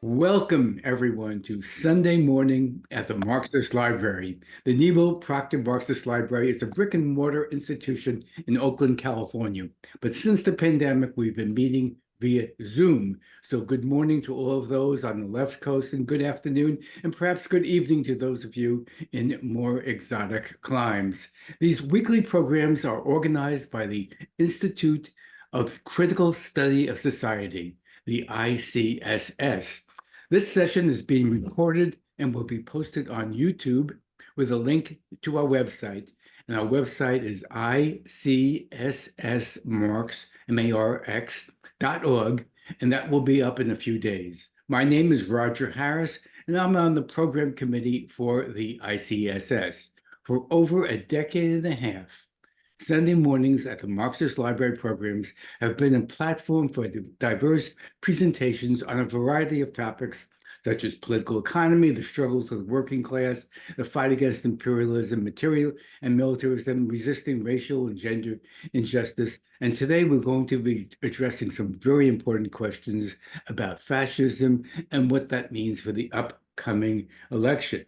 Welcome, everyone, to Sunday morning at the Marxist Library. The Nebo Proctor Marxist Library is a brick and mortar institution in Oakland, California. But since the pandemic, we've been meeting via Zoom. So good morning to all of those on the left coast, and good afternoon, and perhaps good evening to those of you in more exotic climes. These weekly programs are organized by the Institute of Critical Study of Society, the ICSS. This session is being recorded and will be posted on YouTube with a link to our website. And our website is icsmarx.org, and that will be up in a few days. My name is Roger Harris, and I'm on the program committee for the ICSS. For over a decade and a half, Sunday mornings at the Marxist Library programs have been a platform for diverse presentations on a variety of topics such as political economy, the struggles of the working class, the fight against imperialism, material and militarism, resisting racial and gender injustice. And today we're going to be addressing some very important questions about fascism and what that means for the upcoming election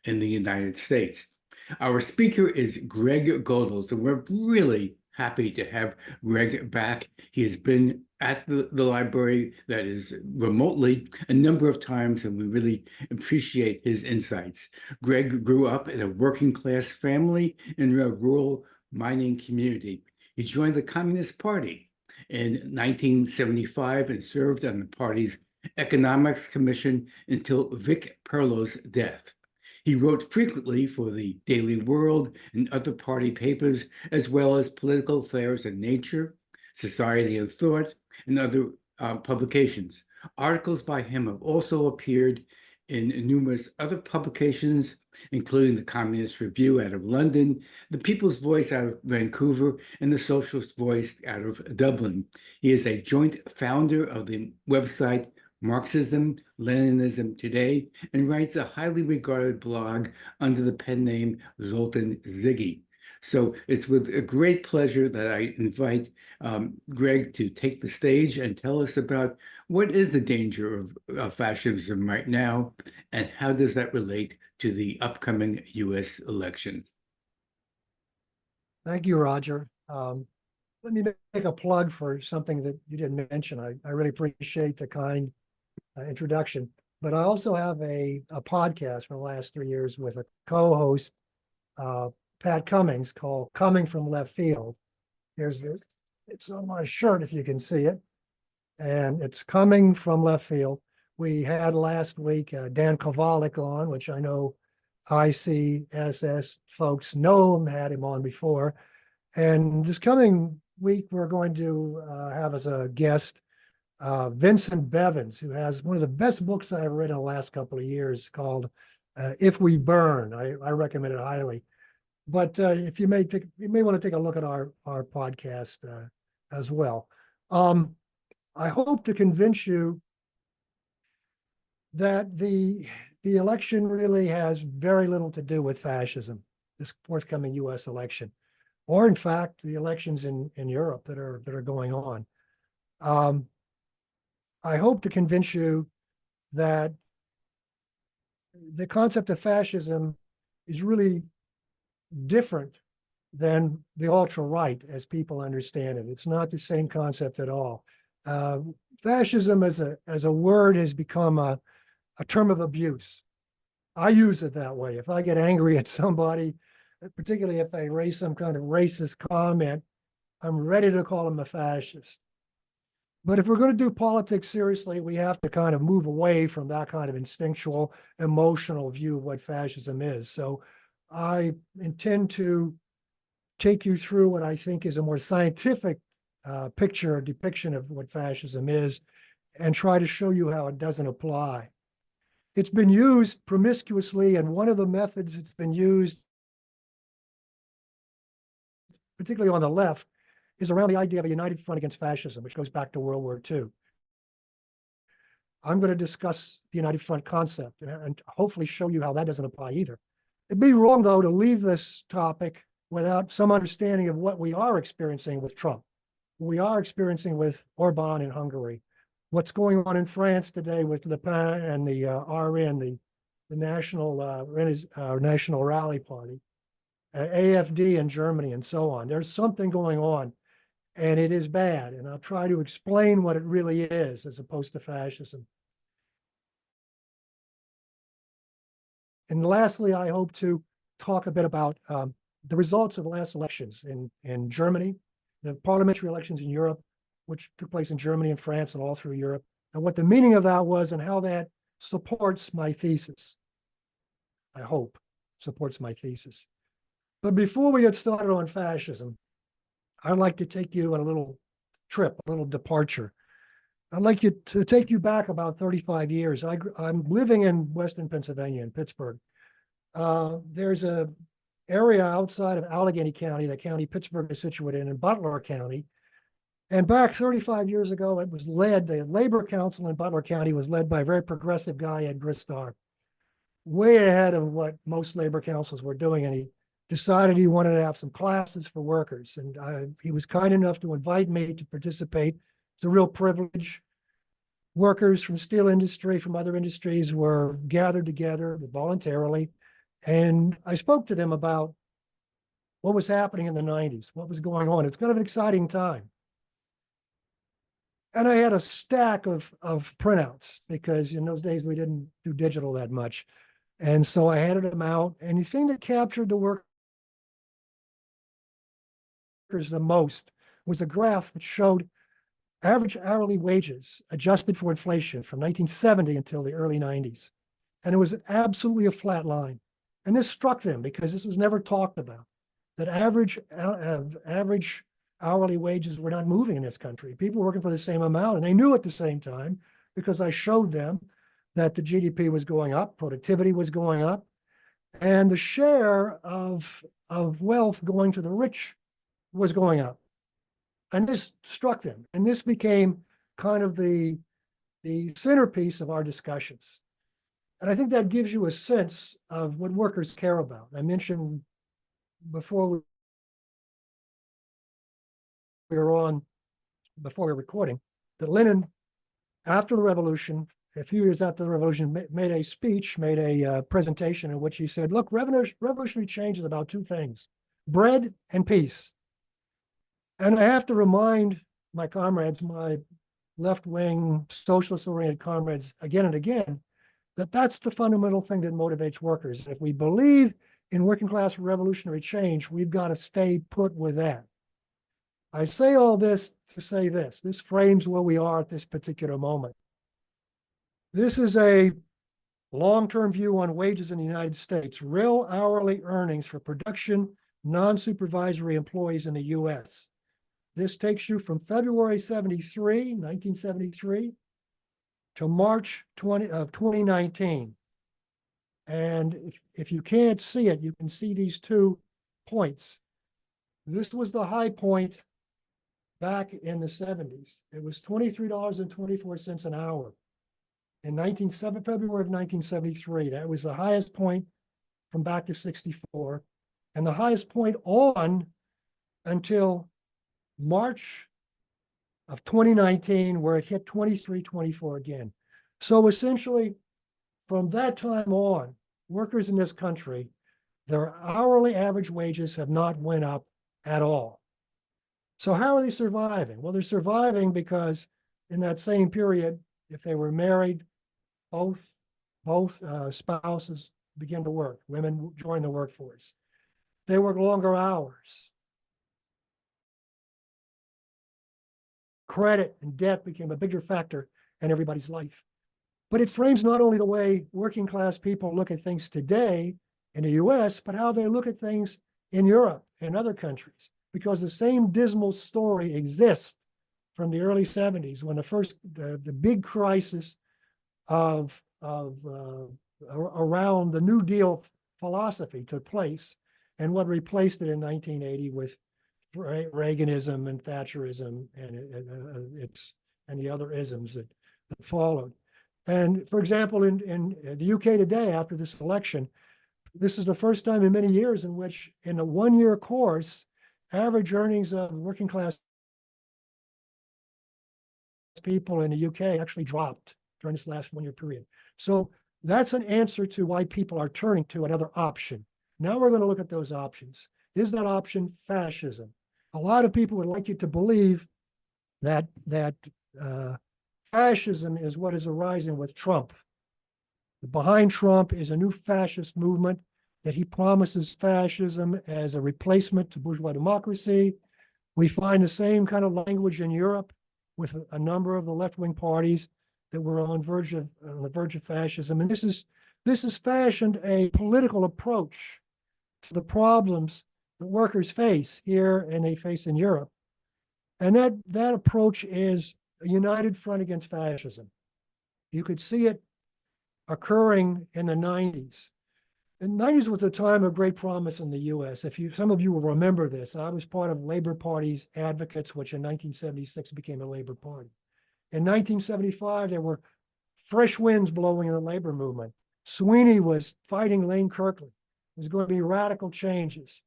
in the United States. Our speaker is Greg Godels, and we're really happy to have Greg back. He has been at the library, that is remotely, a number of times, and we really appreciate his insights. Greg grew up in a working class family in a rural mining community. He joined the Communist Party in 1975 and served on the party's Economics Commission until Vic Perlow's death. He wrote frequently for the Daily World and other party papers, as well as Political Affairs and Nature, Society of Thought, and other publications. Articles by him have also appeared in numerous other publications, including the Communist Review out of London, the People's Voice out of Vancouver, and the Socialist Voice out of Dublin. He is a joint founder of the website Marxism, Leninism Today, and writes a highly regarded blog under the pen name Zoltan Ziggy. So it's with a great pleasure that I invite Greg to take the stage and tell us about what is the danger of fascism right now, and how does that relate to the upcoming U.S. elections? Thank you, Roger. Let me make a plug for something that you didn't mention. I really appreciate the kind introduction, but I also have a podcast for the last 3 years with a co-host, Pat Cummings, called Coming from Left Field. It's on my shirt if you can see it, and it's Coming from Left Field. We had last week Dan Kovalik on, which I know ICSS folks know him, had him on before. And this coming week, we're going to have as a guest Vincent Bevins, who has one of the best books I've read in the last couple of years called If We Burn. I recommend it highly. But if you may want to take a look at our podcast as well. I hope to convince you that the election really has very little to do with fascism, this forthcoming U.S. election, or in fact, the elections in Europe that are going on. I hope to convince you that the concept of fascism is really different than the ultra-right as people understand it. It's not the same concept at all. Fascism as a word has become a term of abuse. I use it that way. If I get angry at somebody, particularly if they raise some kind of racist comment, I'm ready to call them a fascist. But if we're going to do politics seriously, we have to kind of move away from that kind of instinctual, emotional view of what fascism is. So I intend to take you through what I think is a more scientific picture or depiction of what fascism is, and try to show you how it doesn't apply. It's been used promiscuously, and one of the methods it's been used, particularly on the left, is around the idea of a united front against fascism, which goes back to World War II. I'm going to discuss the united front concept and hopefully show you how that doesn't apply either. It'd be wrong, though, to leave this topic without some understanding of what we are experiencing with Trump, what we are experiencing with Orban in Hungary, what's going on in France today with Le Pen and the RN, the National Rally Party, AFD in Germany, and so on. There's something going on, and it is bad. And I'll try to explain what it really is as opposed to fascism. And lastly, I hope to talk a bit about the results of the last elections in Germany, the parliamentary elections in Europe, which took place in Germany and France and all through Europe, and what the meaning of that was and how that supports my thesis. I hope supports my thesis. But before we get started on fascism, I'd like to take you on a little trip, a little departure. I'd like to take you back about 35 years. I'm living in Western Pennsylvania, in Pittsburgh. There's a area outside of Allegheny County, the county Pittsburgh is situated in Butler County. And back 35 years ago, it was led, the Labor Council in Butler County was led by a very progressive guy, Ed Gristar, way ahead of what most labor councils were doing. And he decided he wanted to have some classes for workers. And he was kind enough to invite me to participate. It's a real privilege. Workers from steel industry, from other industries were gathered together voluntarily. And I spoke to them about what was happening in the 90s, what was going on. It's kind of an exciting time. And I had a stack of printouts because in those days we didn't do digital that much. And so I handed them out. And the thing that captured the workers the most was a graph that showed average hourly wages adjusted for inflation from 1970 until the early 90s. And it was absolutely a flat line. And this struck them because this was never talked about, that average hourly wages were not moving in this country. People were working for the same amount, and they knew at the same time because I showed them that the GDP was going up, productivity was going up, and the share of wealth going to the rich was going up. And this struck them, and this became kind of the centerpiece of our discussions. And I think that gives you a sense of what workers care about. I mentioned before we were recording, that Lenin, after the revolution, a few years after the revolution, made a speech, made a presentation in which he said, look, revolutionary change is about two things, bread and peace. And I have to remind my comrades, my left-wing, socialist-oriented comrades, again and again, that that's the fundamental thing that motivates workers. If we believe in working-class revolutionary change, we've got to stay put with that. I say all this to say this. This frames where we are at this particular moment. This is a long-term view on wages in the United States, real hourly earnings for production, non-supervisory employees in the U.S. This takes you from February 1973, to March 2019. And if you can't see it, you can see these 2 points. This was the high point back in the 70s. It was $23.24 an hour in February of 1973. That was the highest point from back to 64, and the highest point on until March of 2019, where it hit 23.24 again. So essentially, from that time on, workers in this country, their hourly average wages have not went up at all. So how are they surviving? Well, they're surviving because in that same period, if they were married, both spouses began to work. Women joined the workforce. They work longer hours. Credit and debt became a bigger factor in everybody's life. But it frames not only the way working class people look at things today in the US, but how they look at things in Europe and other countries, because the same dismal story exists from the early 70s when the big crisis of around the New Deal philosophy took place, and what replaced it in 1980 with Reaganism and Thatcherism and the other isms that followed. And for example, in the UK today, after this election, this is the first time in many years in which, in a one-year course, average earnings of working class people in the UK actually dropped during this last 1 year period. So that's an answer to why people are turning to another option. Now we're going to look at those options. Is that option fascism? A lot of people would like you to believe that fascism is what is arising with Trump. Behind Trump is a new fascist movement that he promises fascism as a replacement to bourgeois democracy. We find the same kind of language in Europe with a number of the left-wing parties that were on the verge of fascism. And this has fashioned a political approach to the problems that workers face here and they face in Europe. And that approach is a united front against fascism. You could see it occurring in the 90s. The 90s was a time of great promise in the US. Some of you will remember this. I was part of Labor Party's Advocates, which in 1976 became a Labor Party. In 1975, there were fresh winds blowing in the labor movement. Sweeney was fighting Lane Kirkland. There was going to be radical changes.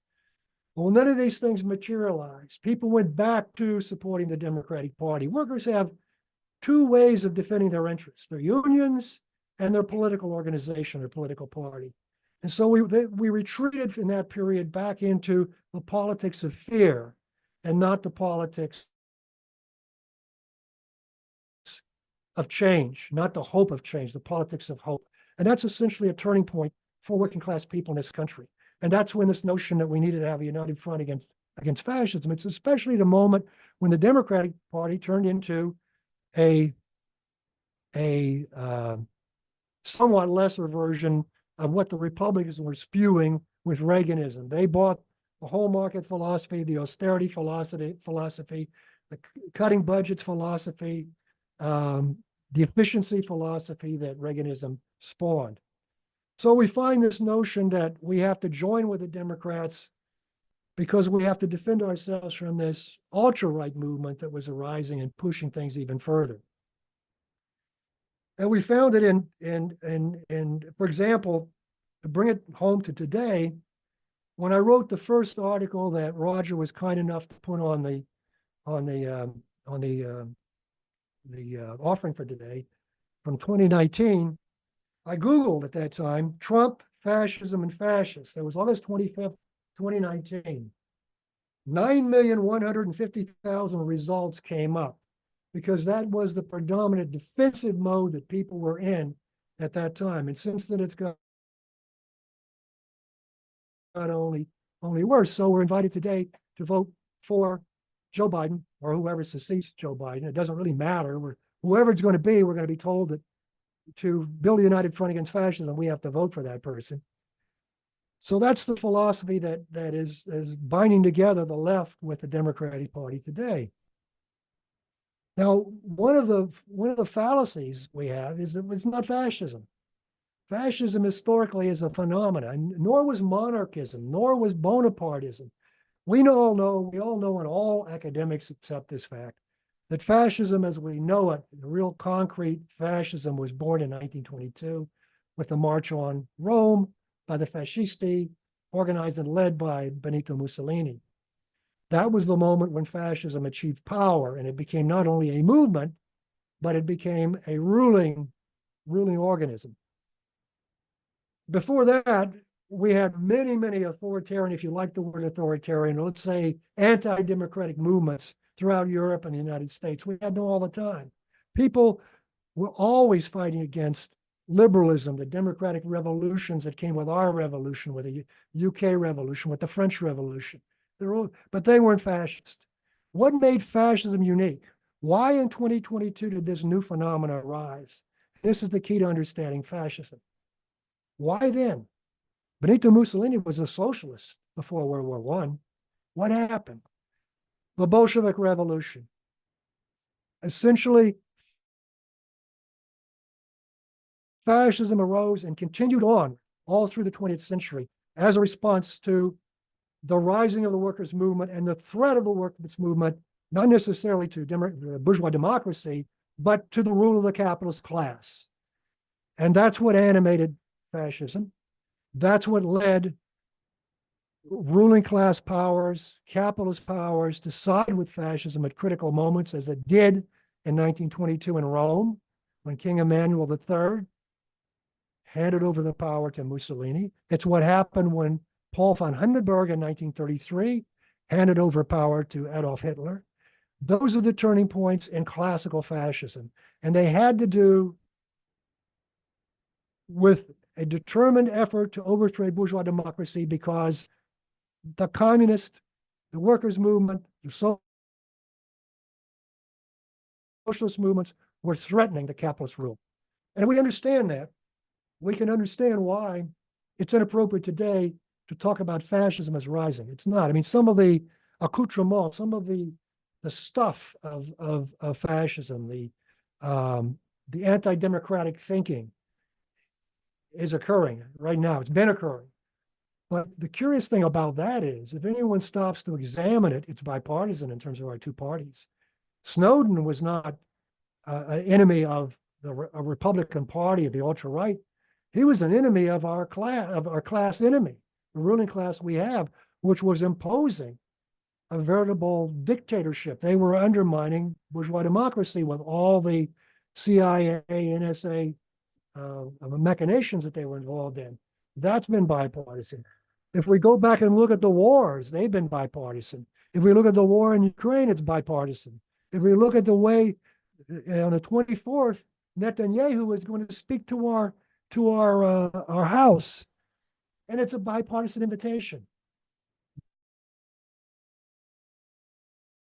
Well, none of these things materialized. People went back to supporting the Democratic Party. Workers have two ways of defending their interests: their unions and their political organization or political party. And so we retreated in that period back into the politics of fear and not the politics of change, not the hope of change, the politics of hope. And that's essentially a turning point for working class people in this country. And that's when this notion that we needed to have a united front against fascism, it's especially the moment when the Democratic Party turned into a somewhat lesser version of what the Republicans were spewing with Reaganism. They bought the whole market philosophy, the austerity philosophy, the cutting budgets philosophy, the efficiency philosophy that Reaganism spawned. So we find this notion that we have to join with the Democrats because we have to defend ourselves from this ultra-right movement that was arising and pushing things even further. And we found it in, for example, to bring it home to today, when I wrote the first article that Roger was kind enough to put on the offering for today from 2019, I Googled at that time, Trump, fascism, and fascists. That was August 25th, 2019. 9,150,000 results came up because that was the predominant defensive mode that people were in at that time. And since then, it's got only worse. So we're invited today to vote for Joe Biden or whoever succeeds Joe Biden. It doesn't really matter. Whoever it's going to be, we're going to be told that to build a united front against fascism, we have to vote for that person. So that's the philosophy that is binding together the left with the Democratic Party today. Now, one of the fallacies we have is that it's not fascism. Fascism historically is a phenomenon, nor was monarchism, nor was Bonapartism. We all know, and all academics accept this fact, that fascism as we know it, the real concrete fascism, was born in 1922 with the March on Rome by the Fascisti, organized and led by Benito Mussolini. That was the moment when fascism achieved power, and it became not only a movement, but it became a ruling organism. Before that, we had many authoritarian, if you like the word authoritarian, let's say anti-democratic movements throughout Europe and the United States. We had them all the time. People were always fighting against liberalism, the democratic revolutions that came with our revolution, with the UK revolution, with the French Revolution. But they weren't fascist. What made fascism unique? Why in 2022 did this new phenomenon arise? This is the key to understanding fascism. Why then? Benito Mussolini was a socialist before World War I. What happened? The Bolshevik Revolution. Essentially, fascism arose and continued on all through the 20th century as a response to the rising of the workers' movement and the threat of the workers' movement, not necessarily to bourgeois democracy, but to the rule of the capitalist class. And that's what animated fascism. That's what led ruling class powers, capitalist powers, to side with fascism at critical moments, as it did in 1922 in Rome, when King Emmanuel III handed over the power to Mussolini. It's what happened when Paul von Hindenburg in 1933 handed over power to Adolf Hitler. Those are the turning points in classical fascism. And they had to do with a determined effort to overthrow bourgeois democracy because the communist, the workers' movement, the socialist movements were threatening the capitalist rule. And we understand that. We can understand why it's inappropriate today to talk about fascism as rising. It's not. I mean, some of the accoutrements, some of the stuff of fascism, the anti-democratic thinking is occurring right now. It's been occurring. But the curious thing about that is, if anyone stops to examine it, it's bipartisan in terms of our two parties. Snowden was not an enemy of the Republican Party, of the ultra-right. He was an enemy of our class enemy, the ruling class we have, which was imposing a veritable dictatorship. They were undermining bourgeois democracy with all the CIA, NSA machinations that they were involved in. That's been bipartisan. If we go back and look at the wars, they've been bipartisan. If we look at the war in Ukraine, it's bipartisan. If we look at the way on the 24th, Netanyahu was going to speak to our House, and it's a bipartisan invitation.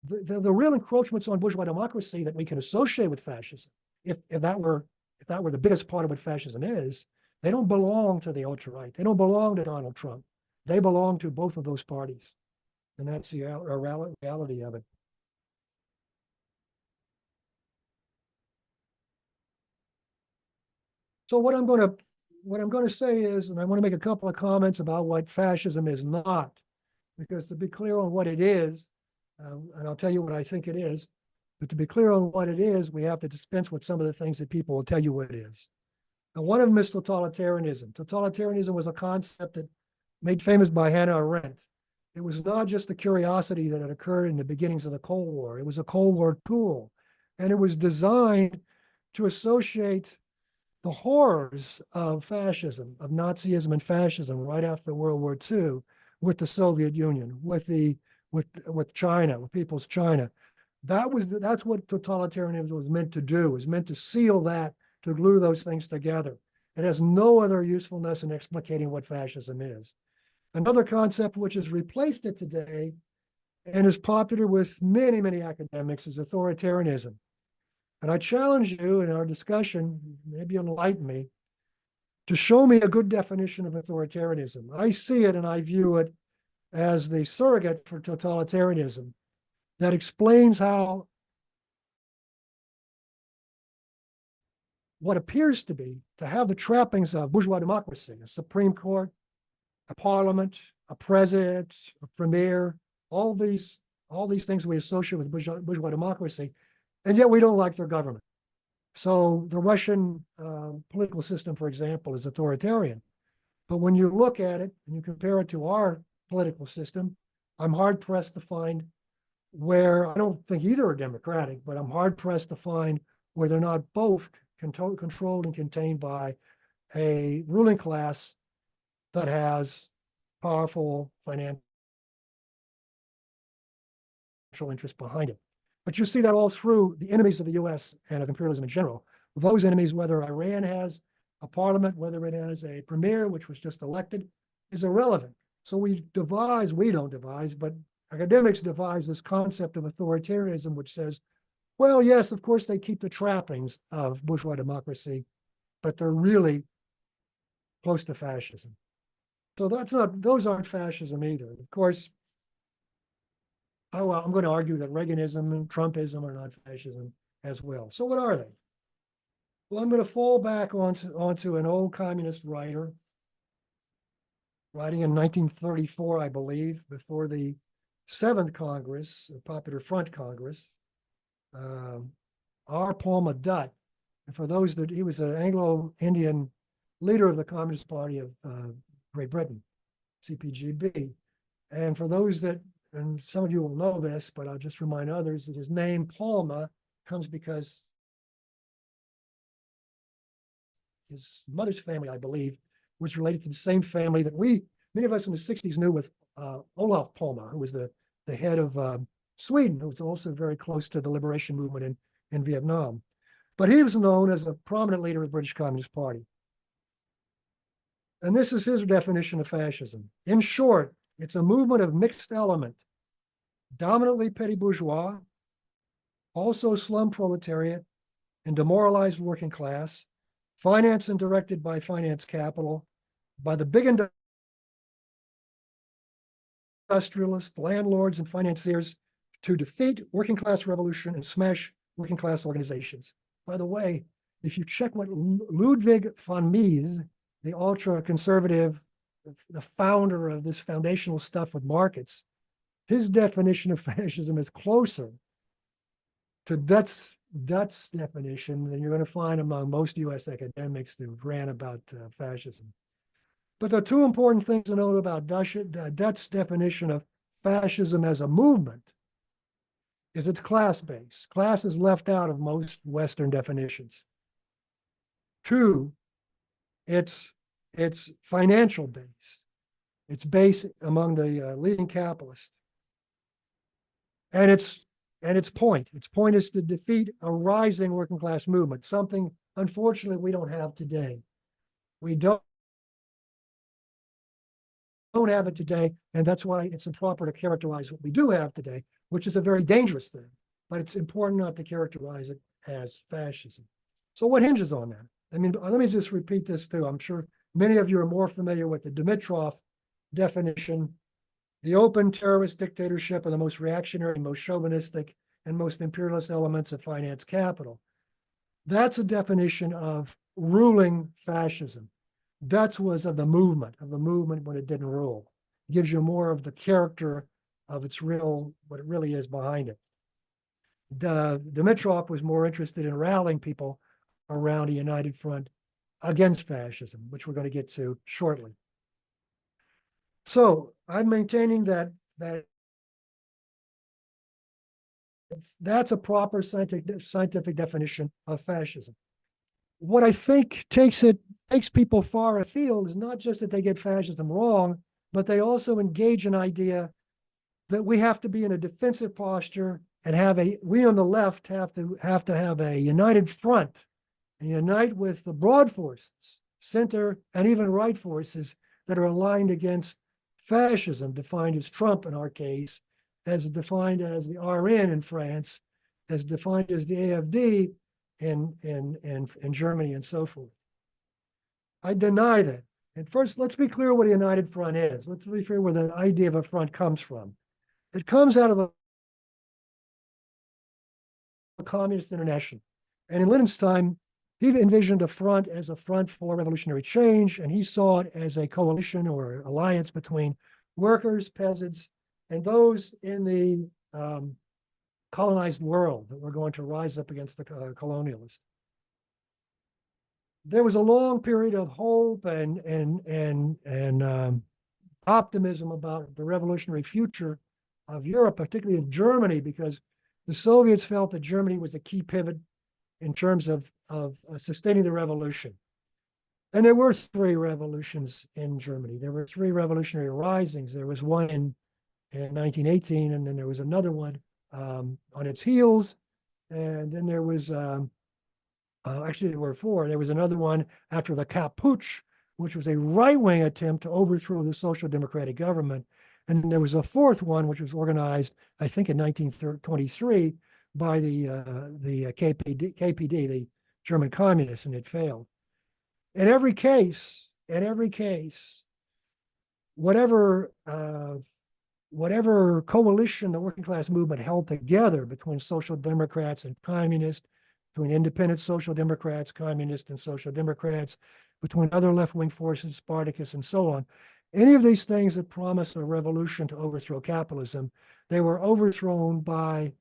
The real encroachments on bourgeois democracy that we can associate with fascism, if that were the biggest part of what fascism is, they don't belong to the ultra-right. They don't belong to Donald Trump. They belong to both of those parties. And that's the reality of it. So what I'm going to say is, and I want to make a couple of comments about what fascism is not, because to be clear on what it is, and I'll tell you what I think it is, but to be clear on what it is, we have to dispense with some of the things that people will tell you what it is. Now, one of them is totalitarianism. Totalitarianism was a concept that made famous by Hannah Arendt. It was not just a curiosity that had occurred in the beginnings of the Cold War. It was a Cold War tool, and it was designed to associate the horrors of fascism, of Nazism and fascism right after World War II with the Soviet Union, with China, with people's China. That's what totalitarianism was meant to do. It was meant to seal that, to glue those things together. It has no other usefulness in explicating what fascism is. Another concept which has replaced it today and is popular with many, many academics is authoritarianism. And I challenge you in our discussion, maybe enlighten me, to show me a good definition of authoritarianism. I see it and I view it as the surrogate for totalitarianism that explains how what appears to have the trappings of bourgeois democracy, a Supreme Court, a parliament, a president, a premier, all these things we associate with bourgeois democracy, and yet we don't like their government. So the Russian political system, for example, is authoritarian. But when you look at it and you compare it to our political system, I'm hard-pressed to find where, I don't think either are democratic, but I'm hard-pressed to find where they're not both controlled and contained by a ruling class that has powerful financial interests behind it. But you see that all through the enemies of the US and of imperialism in general. Those enemies, whether Iran has a parliament, whether it has a premier, which was just elected, is irrelevant. So we don't devise, but academics devise this concept of authoritarianism, which says, well, yes, of course, they keep the trappings of bourgeois democracy, but they're really close to fascism. So those aren't fascism either. Of course, I'm going to argue that Reaganism and Trumpism are not fascism as well. So what are they? Well, I'm going to fall back onto an old communist writer, writing in 1934, I believe, before the 7th Congress, the Popular Front Congress, R. Palmer Dutt. And for those that, he was an Anglo-Indian leader of the Communist Party of Great Britain, CPGB. And for those that, and some of you will know this, but I'll just remind others that his name, Palmer, comes because his mother's family, I believe, was related to the same family that many of us in the 60s knew with Olof Palme, who was the head of Sweden, who was also very close to the liberation movement in Vietnam. But he was known as a prominent leader of the British Communist Party. And this is his definition of fascism. In short, it's a movement of mixed element, dominantly petty bourgeois, also slum proletariat, and demoralized working class, financed and directed by finance capital, by the big industrialists, landlords, and financiers to defeat working class revolution and smash working class organizations. By the way, if you check what Ludwig von Mises, the ultra-conservative, the founder of this foundational stuff with markets, his definition of fascism is closer to Dutt's definition than you're going to find among most US academics who ran about fascism. But the two important things to note about Dutt's definition of fascism as a movement is it's class-based. Class is left out of most Western definitions. Two, it's financial based. It's based among the leading capitalists. And its point is to defeat a rising working class movement, something unfortunately we don't have today. We don't have it today, and that's why it's improper to characterize what we do have today, which is a very dangerous thing, but it's important not to characterize it as fascism. So what hinges on that? I mean, let me just repeat this too. I'm sure many of you are more familiar with the Dimitrov definition. The open terrorist dictatorship of the most reactionary, most chauvinistic, and most imperialist elements of finance capital. That's a definition of ruling fascism. Dutz was of the movement when it didn't rule. It gives you more of the character of what it really is behind it. Dimitrov was more interested in rallying people around a united front against fascism, which we're going to get to shortly. So I'm maintaining that that's a proper scientific definition of fascism. What I think takes people far afield is not just that they get fascism wrong, but they also engage an idea that we have to be in a defensive posture and we on the left have to have a united front and unite with the broad forces, center and even right forces that are aligned against fascism, defined as Trump in our case, as defined as the RN in France, as defined as the AfD in Germany and so forth. I deny that. And first, let's be clear what a united front is. Let's be clear where the idea of a front comes from. It comes out of the Communist International. And in Lenin's time, he envisioned a front as a front for revolutionary change, and he saw it as a coalition or alliance between workers, peasants, and those in the colonized world that were going to rise up against the colonialists. There was a long period of hope and optimism about the revolutionary future of Europe, particularly in Germany, because the Soviets felt that Germany was a key pivot in terms of sustaining the revolution. And there were 3 revolutions in Germany. There were 3 revolutionary risings. There was one in 1918, and then there was another one on its heels. And then there was, actually there were 4. There was another one after the Kapp Putsch, which was a right-wing attempt to overthrow the social democratic government. And then there was a 4th one, which was organized, I think, in 1923 by the KPD, the German communists, and it failed. In every case, whatever coalition the working class movement held together between social democrats and communists, between independent social democrats, communists, and social democrats, between other left-wing forces, Spartacus, and so on, any of these things that promised a revolution to overthrow capitalism, they were overthrown by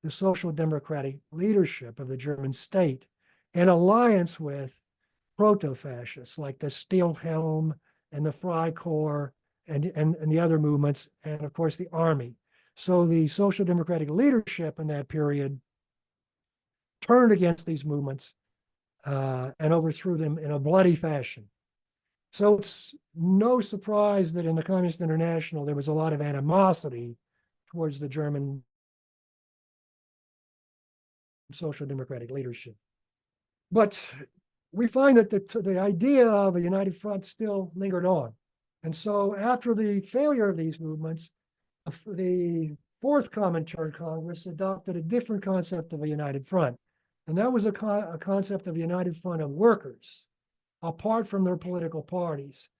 the social democratic leadership of the German state in alliance with proto-fascists like the Stilhelm and the Freikorps and the other movements, and of course the army. So the social democratic leadership in that period turned against these movements and overthrew them in a bloody fashion. So it's no surprise that in the Communist International, there was a lot of animosity towards the German social democratic leadership. But we find that the idea of a united front still lingered on. And so after the failure of these movements, the Fourth Comintern Congress adopted a different concept of a united front. And that was a concept of a united front of workers, apart from their political parties.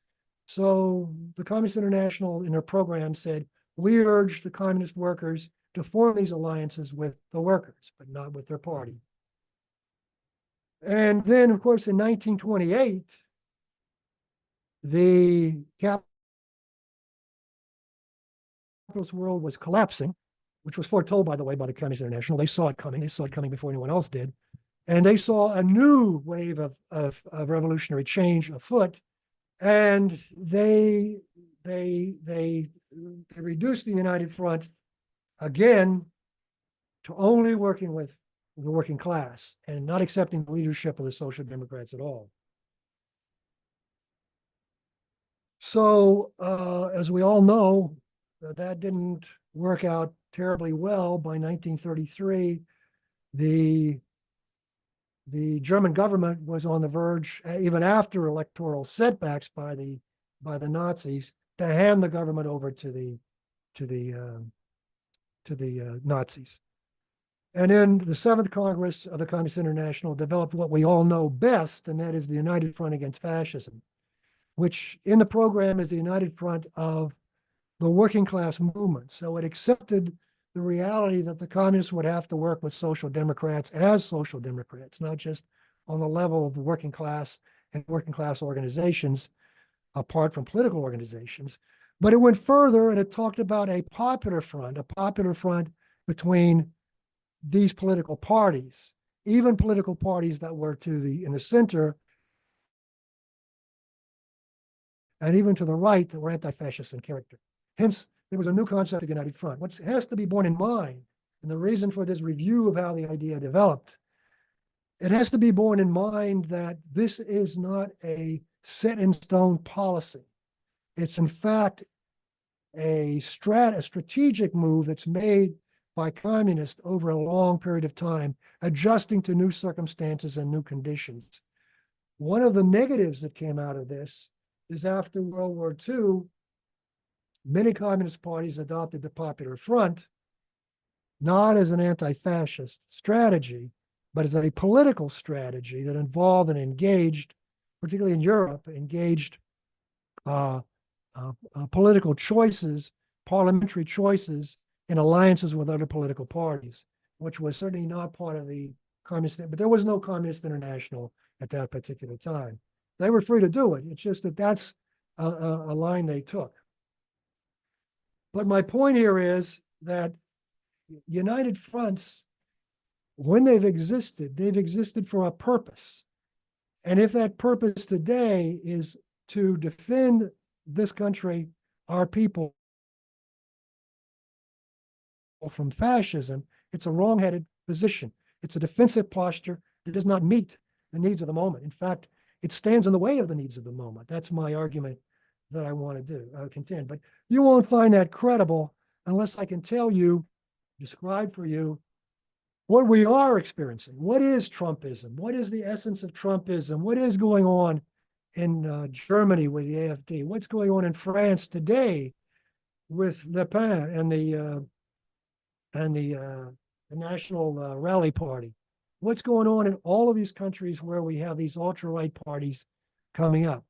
So the Communist International in their program said, we urge the communist workers to form these alliances with the workers, but not with their party. And then, of course, in 1928, the capitalist world was collapsing, which was foretold, by the way, by the Communist International. They saw it coming. They saw it coming before anyone else did. And they saw a new wave of revolutionary change afoot. And they reduced the United Front again to only working with the working class and not accepting the leadership of the Social Democrats at all. So as we all know, that didn't work out terribly well. By 1933, the German government was on the verge, even after electoral setbacks by the Nazis, to hand the government over to the Nazis. And then the Seventh Congress of the Communist International developed what we all know best, and that is the United Front Against Fascism, which in the program is the United Front of the working class movement. So it accepted the reality that the communists would have to work with social democrats as social democrats, not just on the level of the working class and working class organizations, apart from political organizations. But it went further and it talked about a popular front between these political parties, even political parties that were in the center and even to the right that were anti-fascist in character. Hence, there was a new concept of United Front. What has to be borne in mind, and the reason for this review of how the idea developed, it has to be borne in mind that this is not a set in stone policy. It's in fact a strategic move that's made by communists over a long period of time, adjusting to new circumstances and new conditions. One of the negatives that came out of this is after World War II, many communist parties adopted the Popular Front, not as an anti-fascist strategy, but as a political strategy that involved and engaged, particularly in Europe, political choices, parliamentary choices, in alliances with other political parties, which was certainly not part of the communist, but there was no Communist International at that particular time. They were free to do it. It's just that that's a line they took. But my point here is that united fronts, when they've existed for a purpose. And if that purpose today is to defend this country, our people, from fascism, it's a wrong-headed position. It's a defensive posture that does not meet the needs of the moment. In fact, it stands in the way of the needs of the moment. That's my argument that I want to contend. But you won't find that credible unless I can tell you, describe for you, what we are experiencing. What is Trumpism? What is the essence of Trumpism? What is going on in Germany with the AfD? What's going on in France today with Le Pen and the National Rally Party? What's going on in all of these countries where we have these ultra-right parties coming up?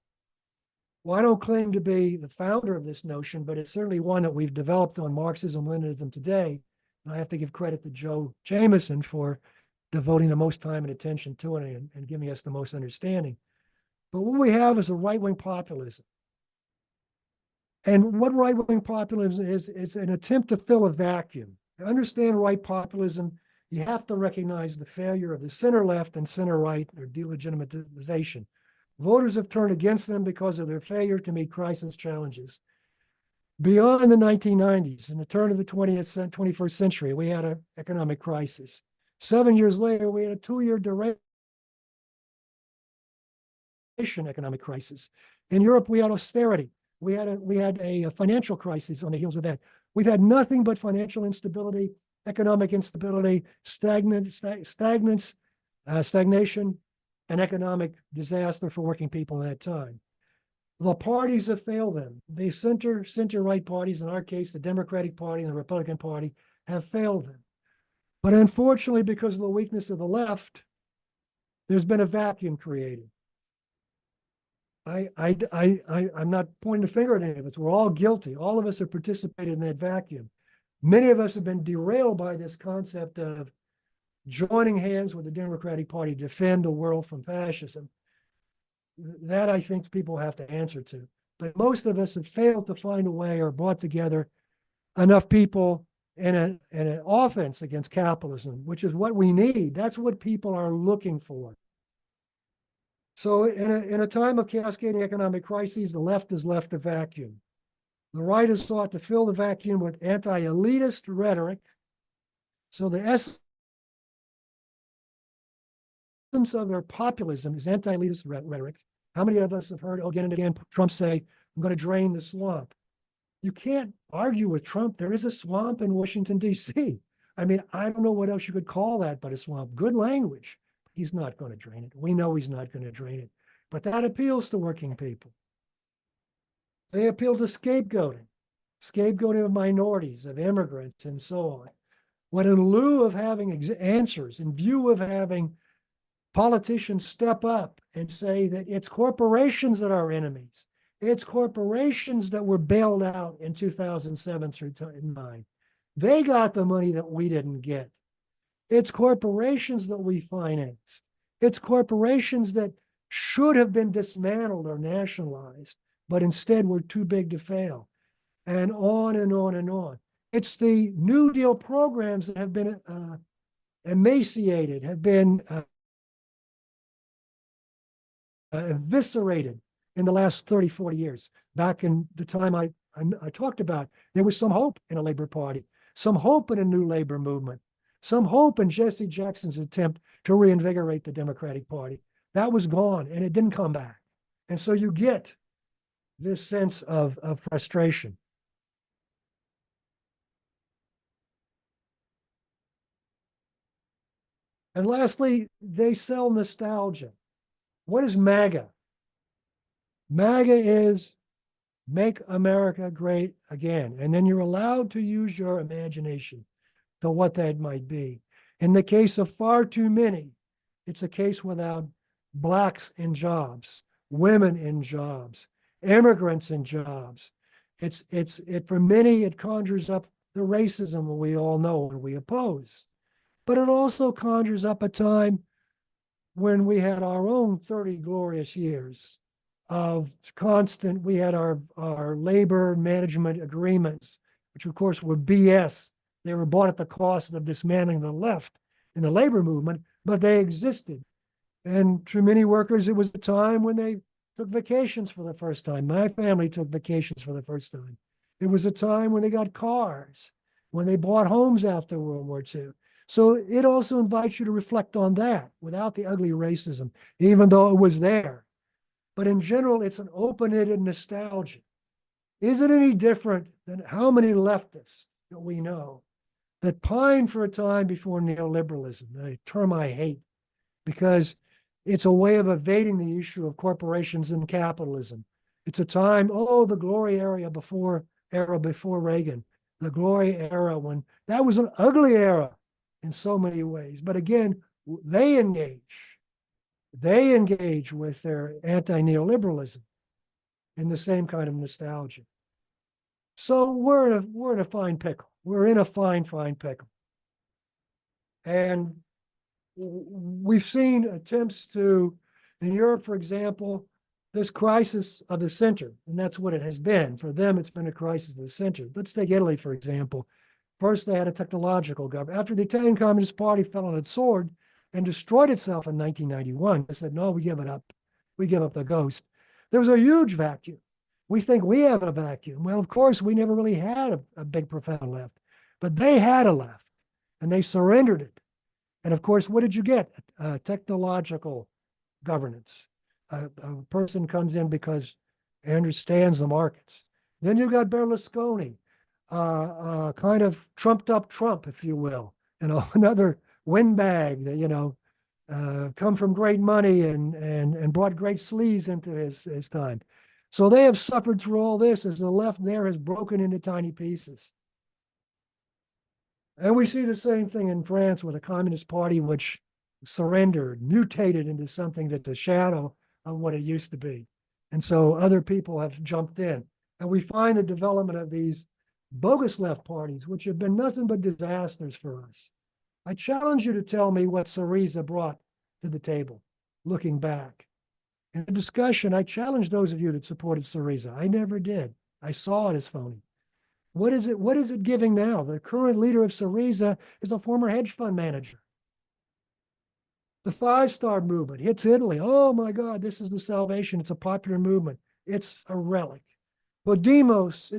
Well, I don't claim to be the founder of this notion, but it's certainly one that we've developed on Marxism-Leninism today. And I have to give credit to Joe Jameson for devoting the most time and attention to it and giving us the most understanding. But what we have is a right-wing populism. And what right-wing populism is an attempt to fill a vacuum. To understand right populism, you have to recognize the failure of the center-left and center-right, or delegitimization. Voters have turned against them because of their failure to meet crisis challenges. Beyond the 1990s, in the turn of the 21st century, we had an economic crisis. 7 years later, we had a 2-year duration economic crisis. In Europe, we had austerity. We had a financial crisis on the heels of that. We've had nothing but financial instability, economic instability, stagnation, and economic disaster for working people in that time. The parties have failed them. The center-right parties, in our case, the Democratic Party and the Republican Party, have failed them. But unfortunately, because of the weakness of the left, there's been a vacuum created. I'm not pointing the finger at any of us. We're all guilty. All of us have participated in that vacuum. Many of us have been derailed by this concept of joining hands with the Democratic Party to defend the world from fascism. That, I think, people have to answer to. But most of us have failed to find a way or brought together enough people in an offense against capitalism, which is what we need. That's what people are looking for. So in a time of cascading economic crises, the left has left a vacuum. The right has sought to fill the vacuum with anti-elitist rhetoric. So the essence of their populism is anti-elitist rhetoric. How many of us have heard again and again Trump say, I'm going to drain the swamp? You can't argue with Trump. There is a swamp in Washington, D.C. I mean, I don't know what else you could call that but a swamp. Good language. He's not going to drain it. We know he's not going to drain it. But that appeals to working people. They appeal to scapegoating of minorities, of immigrants, and so on. What in lieu of having answers, in view of having politicians step up and say that it's corporations that are enemies. It's corporations that were bailed out in 2007 through 2009. They got the money that we didn't get. It's corporations that we financed. It's corporations that should have been dismantled or nationalized, but instead were too big to fail. And on and on and on. It's the New Deal programs that have been emaciated, have been eviscerated in the last 30, 40 years. Back in the time I talked about, there was some hope in a Labor Party, some hope in a new labor movement, some hope in Jesse Jackson's attempt to reinvigorate the Democratic Party. That was gone, and it didn't come back. And so you get this sense of frustration. And lastly, they sell nostalgia. What is MAGA? MAGA is Make America Great Again. And then you're allowed to use your imagination to what that might be. In the case of far too many, it's a case without blacks in jobs, women in jobs, immigrants in jobs. For many, it conjures up the racism that we all know and we oppose. But it also conjures up a time when we had our own 30 glorious years of constant, we had our labor management agreements, which of course were BS. They were bought at the cost of dismantling the left in the labor movement, but they existed. And to many workers, it was a time when they took vacations for the first time. My family took vacations for the first time. It was a time when they got cars, when they bought homes after World War II. So it also invites you to reflect on that without the ugly racism, even though it was there. But in general, it's an open-ended nostalgia. Is it any different than how many leftists that we know that pine for a time before neoliberalism, a term I hate, because it's a way of evading the issue of corporations and capitalism. It's a time, the glory era before Reagan, the glory era when that was an ugly era in so many ways. But again, they engage with their anti-neoliberalism in the same kind of nostalgia. So we're in a fine pickle. We're in a fine pickle. And we've seen attempts to, in Europe, for example, this crisis of the center, and that's what it has been. For them, it's been a crisis of the center. Let's take Italy, for example. First, they had a technological government. After the Italian Communist Party fell on its sword and destroyed itself in 1991, they said, no, we give it up. We give up the ghost. There was a huge vacuum. We think we have a vacuum. Well, of course, we never really had a big, profound left, but they had a left, and they surrendered it. And of course, what did you get? Technological governance. A person comes in because he understands the markets. Then you got Berlusconi, kind of trumped up Trump, if you will, another windbag that, come from great money and brought great sleaze into his time. So they have suffered through all this as the left there has broken into tiny pieces. And we see the same thing in France with a Communist Party which surrendered, mutated into something that's a shadow of what it used to be. And so other people have jumped in. And we find the development of these bogus left parties, which have been nothing but disasters for us. I challenge you to tell me what Syriza brought to the table, looking back. In the discussion, I challenge those of you that supported Syriza. I never did. I saw it as phony. What is it giving now? The current leader of Syriza is a former hedge fund manager. The Five-Star Movement hits Italy. Oh my God, this is the salvation. It's a popular movement. It's a relic. Podemos,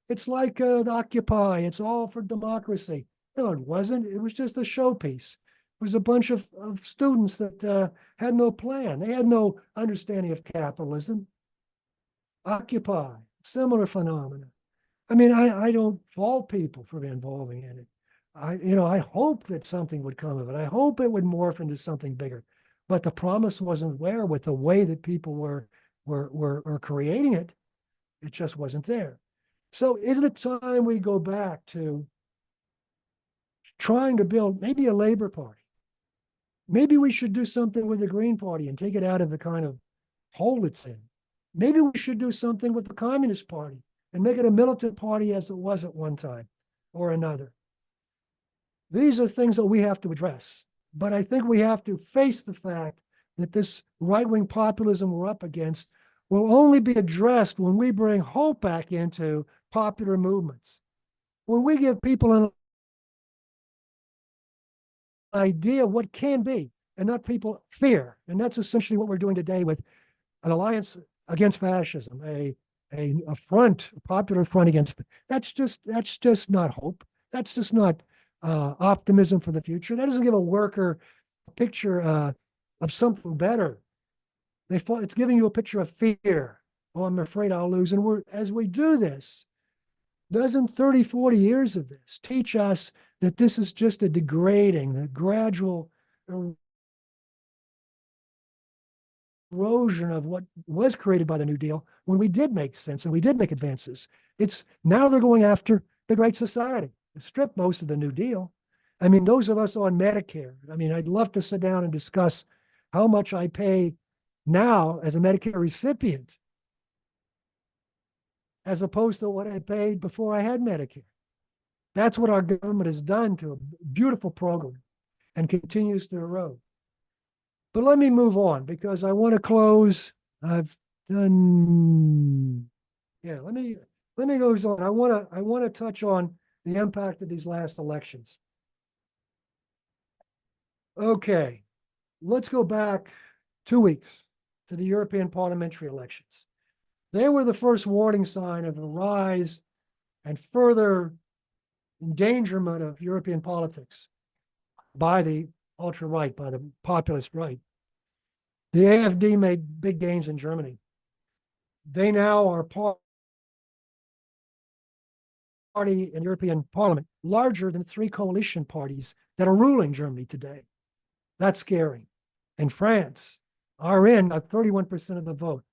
it's like the Occupy. It's all for democracy. No, it wasn't. It was just a showpiece. It was a bunch of students that had no plan. They had no understanding of capitalism. Occupy, similar phenomena. I mean, I don't fault people for involving in it. I hope that something would come of it. I hope it would morph into something bigger. But the promise wasn't there with the way that people were creating it. It just wasn't there. So isn't it time we go back to trying to build maybe a Labor Party? Maybe we should do something with the Green Party and take it out of the kind of hole it's in. Maybe we should do something with the Communist Party and make it a militant party as it was at one time or another. These are things that we have to address. But I think we have to face the fact that this right-wing populism we're up against will only be addressed when we bring hope back into popular movements. When we give people an idea of what can be and not people fear. And that's essentially what we're doing today with an alliance against fascism, a front, a popular front against. That's just not hope. That's just not optimism for the future. That doesn't give a worker a picture of something better. It's giving you a picture of fear. Oh, I'm afraid I'll lose. And as we do this, doesn't 30, 40 years of this teach us that this is just a degrading, the gradual erosion of what was created by the New Deal when we did make sense and we did make advances? It's now they're going after the Great Society, strip most of the New Deal. I mean, those of us on Medicare, I mean, I'd love to sit down and discuss how much I pay now as a Medicare recipient as opposed to what I paid before I had Medicare. That's what our government has done to a beautiful program and continues to erode. But let me move on because I want to close. I've done, yeah, let me go on. I want to touch on the impact of these last elections. Okay, let's go back 2 weeks to the European parliamentary elections. They were the first warning sign of a rise and further endangerment of European politics by the ultra-right, by the populist right. The AfD made big gains in Germany. They now are party in European Parliament, larger than 3 coalition parties that are ruling Germany today. That's scary. In France, are in at 31% of the vote,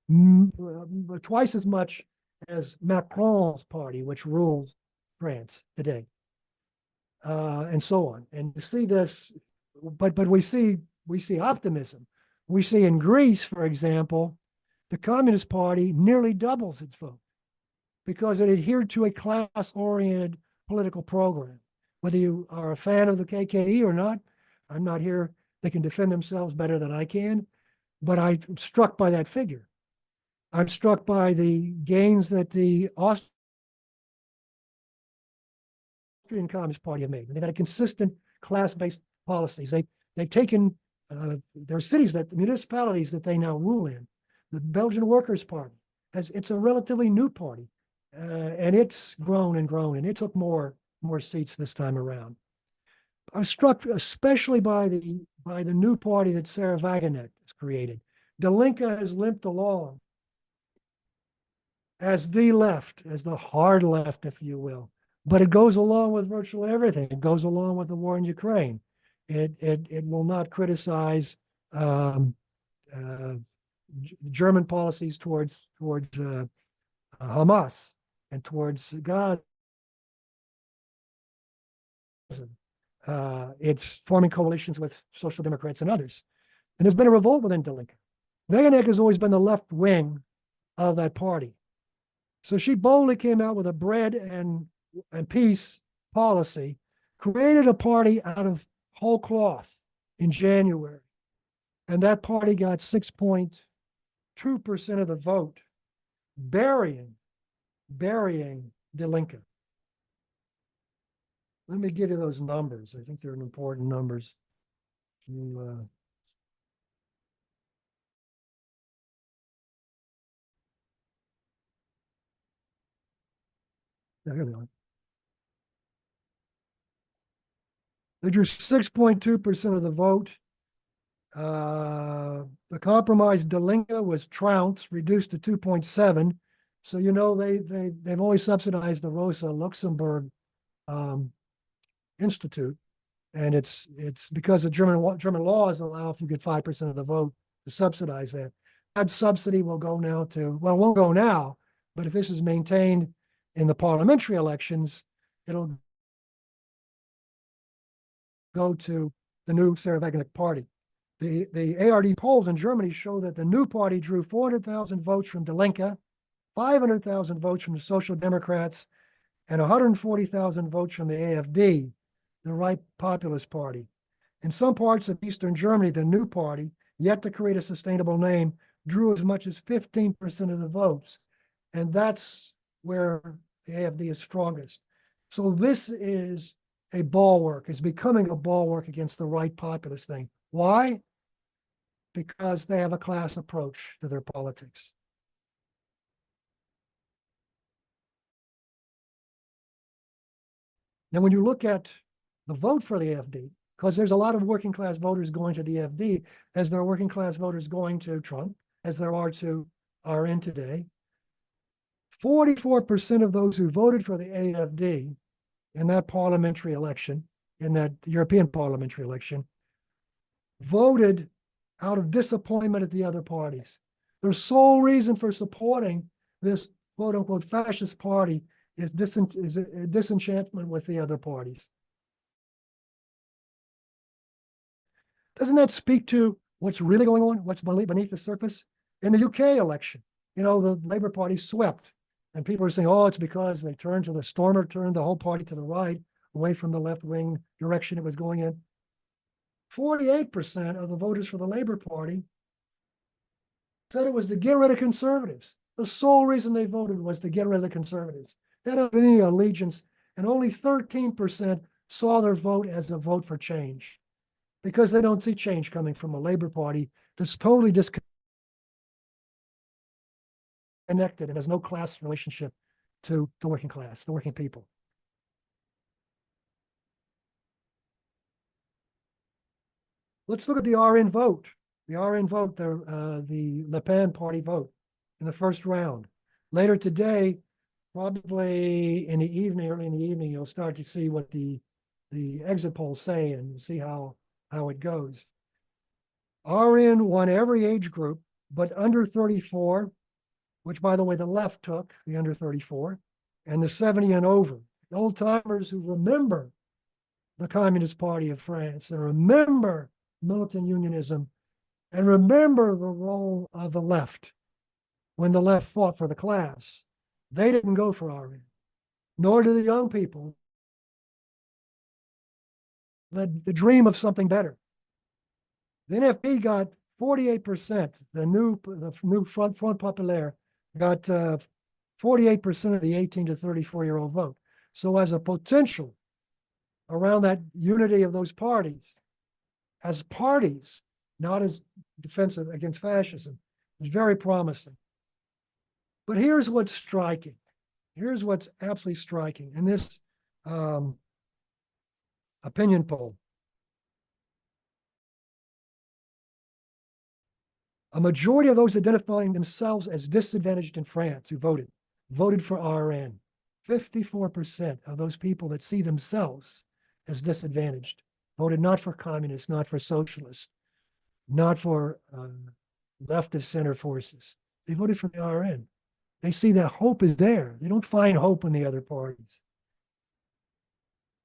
twice as much as Macron's party, which rules France today, and so on. And you see this, but we see optimism. We see in Greece, for example, the Communist Party nearly doubles its vote because it adhered to a class-oriented political program. Whether you are a fan of the KKE or not, I'm not here. They can defend themselves better than I can. But I'm struck by that figure. I'm struck by the gains that the Austrian Communist Party have made. They've had a consistent class-based policies. They've taken their cities, the municipalities that they now rule in. The Belgian Workers' Party it's a relatively new party, and it's grown and grown, and it took more seats this time around. I'm struck especially by the new party that Sarah Wagenknecht has created. Die Linke has limped along as the left, as the hard left, if you will. But it goes along with virtually everything. It goes along with the war in Ukraine. It will not criticize German policies towards Hamas and towards God. It's forming coalitions with social democrats and others. And there's been a revolt within Die Linke. Wagenknecht has always been the left wing of that party. So she boldly came out with a bread and peace policy, created a party out of whole cloth in January. And that party got 6.2% of the vote, burying Die Linke. Let me give you those numbers. I think they're important numbers. Here we are. They drew 6.2% of the vote. The compromise Die Linke was trounced, reduced to 2.7. So you know they've always subsidized the Rosa Luxemburg Institute, and it's because the German laws allow if you get 5% of the vote to subsidize that. That subsidy will go now to, well, it won't go now, but if this is maintained in the parliamentary elections, it'll go to the new Sarah Wagenknecht party. The ARD polls in Germany show that the new party drew 400,000 votes from Die Linke, 500,000 votes from the Social Democrats, and 140,000 votes from the AfD, the right populist party. In some parts of Eastern Germany, the new party, yet to create a sustainable name, drew as much as 15% of the votes. And that's where the AfD is strongest. So this is a bulwark, is becoming a bulwark against the right populist thing. Why? Because they have a class approach to their politics. Now, when you look at the vote for the AfD, because there's a lot of working class voters going to the AfD, as there are working class voters going to Trump, as there are in today, 44% of those who voted for the AfD in that parliamentary election, in that European parliamentary election, voted out of disappointment at the other parties. Their sole reason for supporting this quote unquote fascist party is disenchantment with the other parties. Doesn't that speak to what's really going on, what's beneath the surface? In the UK election, you know, the Labour Party swept, and people are saying, oh, it's because they turned the whole party to the right, away from the left-wing direction it was going in. 48% of the voters for the Labour Party said it was to get rid of conservatives. The sole reason they voted was to get rid of the conservatives. They don't have any allegiance, and only 13% saw their vote as a vote for change, because they don't see change coming from a Labour Party that's totally disconnected and has no class relationship to the working class, the working people. Let's look at the RN vote. The RN vote, the Le Pen party vote in the first round. Later today, probably in the evening, early in the evening, you'll start to see what the exit polls say and see how it goes. RN won every age group, but under 34, which by the way, the left took, the under 34, and the 70 and over. The old timers who remember the Communist Party of France and remember militant unionism and remember the role of the left when the left fought for the class. They didn't go for RN, nor did the young people. The dream of something better. The NFP got 48%. The new Front Populaire got 48% of the 18 to 34-year-old vote. So as a potential around that unity of those parties, as parties, not as defensive against fascism, is very promising. But here's what's striking. Here's what's absolutely striking. And this, opinion poll. A majority of those identifying themselves as disadvantaged in France who voted for RN. 54% of those people that see themselves as disadvantaged voted not for communists, not for socialists, not for left of center forces. They voted for the RN. They see that hope is there. They don't find hope in the other parties.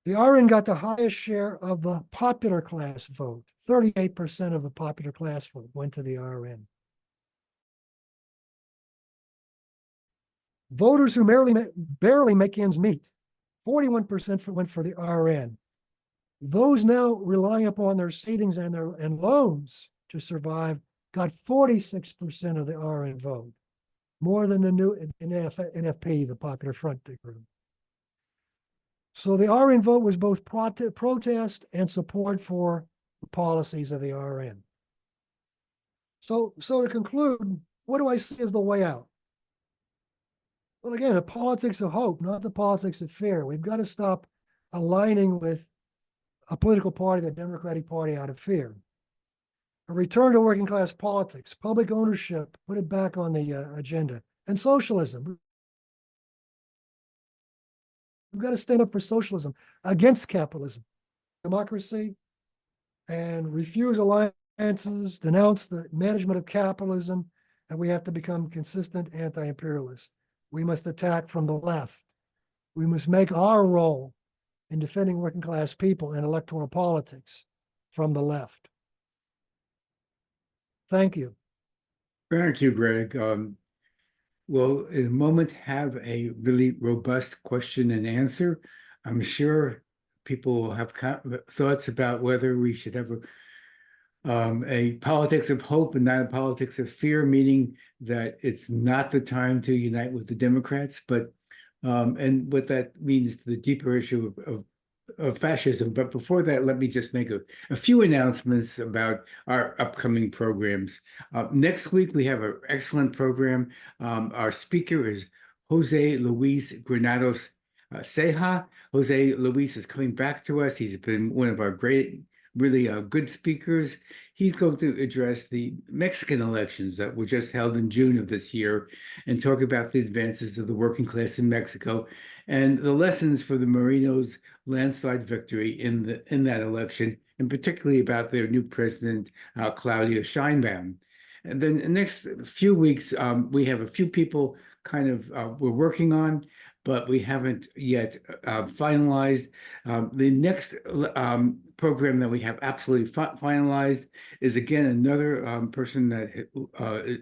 The RN got the highest share of the popular class vote. 38% of the popular class vote went to the RN. Voters who barely make ends meet, 41% went for the RN. Those now relying upon their savings and loans to survive got 46% of the RN vote, more than the new NFP, the Popular Front group. So the RN vote was both protest and support for the policies of the RN. So to conclude, what do I see as the way out? Well, again, the politics of hope, not the politics of fear. We've got to stop aligning with a political party, the Democratic Party, out of fear. A return to working class politics, public ownership, put it back on the agenda, and socialism. We've got to stand up for socialism against capitalism, democracy, and refuse alliances, denounce the management of capitalism, and we have to become consistent anti-imperialists. We must attack from the left. We must make our role in defending working class people in electoral politics from the left. Thank you. Thank you, Greg. We'll in a moment have a really robust question and answer. I'm sure people will have thoughts about whether we should have a politics of hope and not a politics of fear, meaning that it's not the time to unite with the Democrats, but and what that means to the deeper issue of fascism. But before that, let me just make a few announcements about our upcoming programs. Next week, we have an excellent program. Our speaker is Jose Luis Granados Ceja. Jose Luis is coming back to us. He's been one of our really good speakers. He's going to address the Mexican elections that were just held in June of this year and talk about the advances of the working class in Mexico and the lessons for the Morinos' landslide victory in that election, and particularly about their new president, Claudia Sheinbaum. And then the next few weeks, we have a few people we're working on, but we haven't yet finalized. The next program that we have absolutely finalized is, again, another person that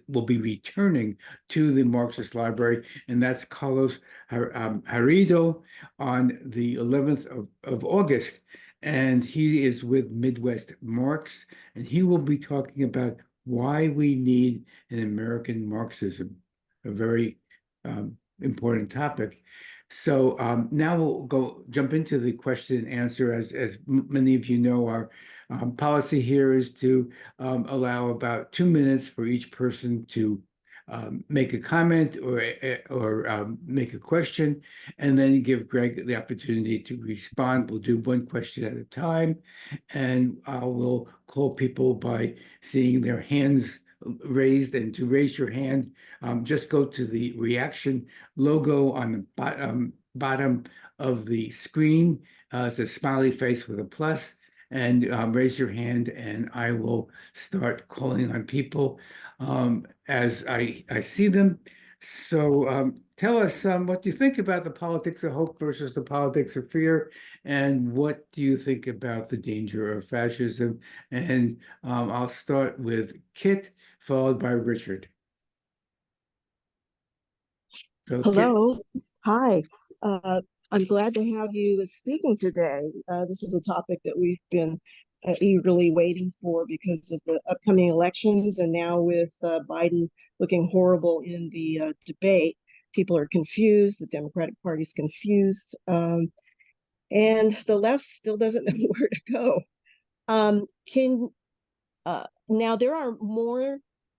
will be returning to the Marxist Library, and that's Carlos Harido on the 11th of August. And he is with Midwest Marx, and he will be talking about why we need an American Marxism, a very important topic. So now we'll jump into the question and answer. As many of you know, our policy here is to allow about 2 minutes for each person to make a comment or make a question, and then give Greg the opportunity to respond. We'll do one question at a time, and I will call people by seeing their hands raised. And to raise your hand, just go to the reaction logo on the bottom of the screen. It's a smiley face with a plus, and raise your hand, and I will start calling on people as I see them. So tell us what do you think about the politics of hope versus the politics of fear, and what do you think about the danger of fascism? And I'll start with Kit, followed by Richard. So, hello. Kit. Hi. I'm glad to have you speaking today. This is a topic that we've been eagerly waiting for because of the upcoming elections, and now with Biden looking horrible in the debate, people are confused. The Democratic Party's confused, and the left still doesn't know where to go. Now there are more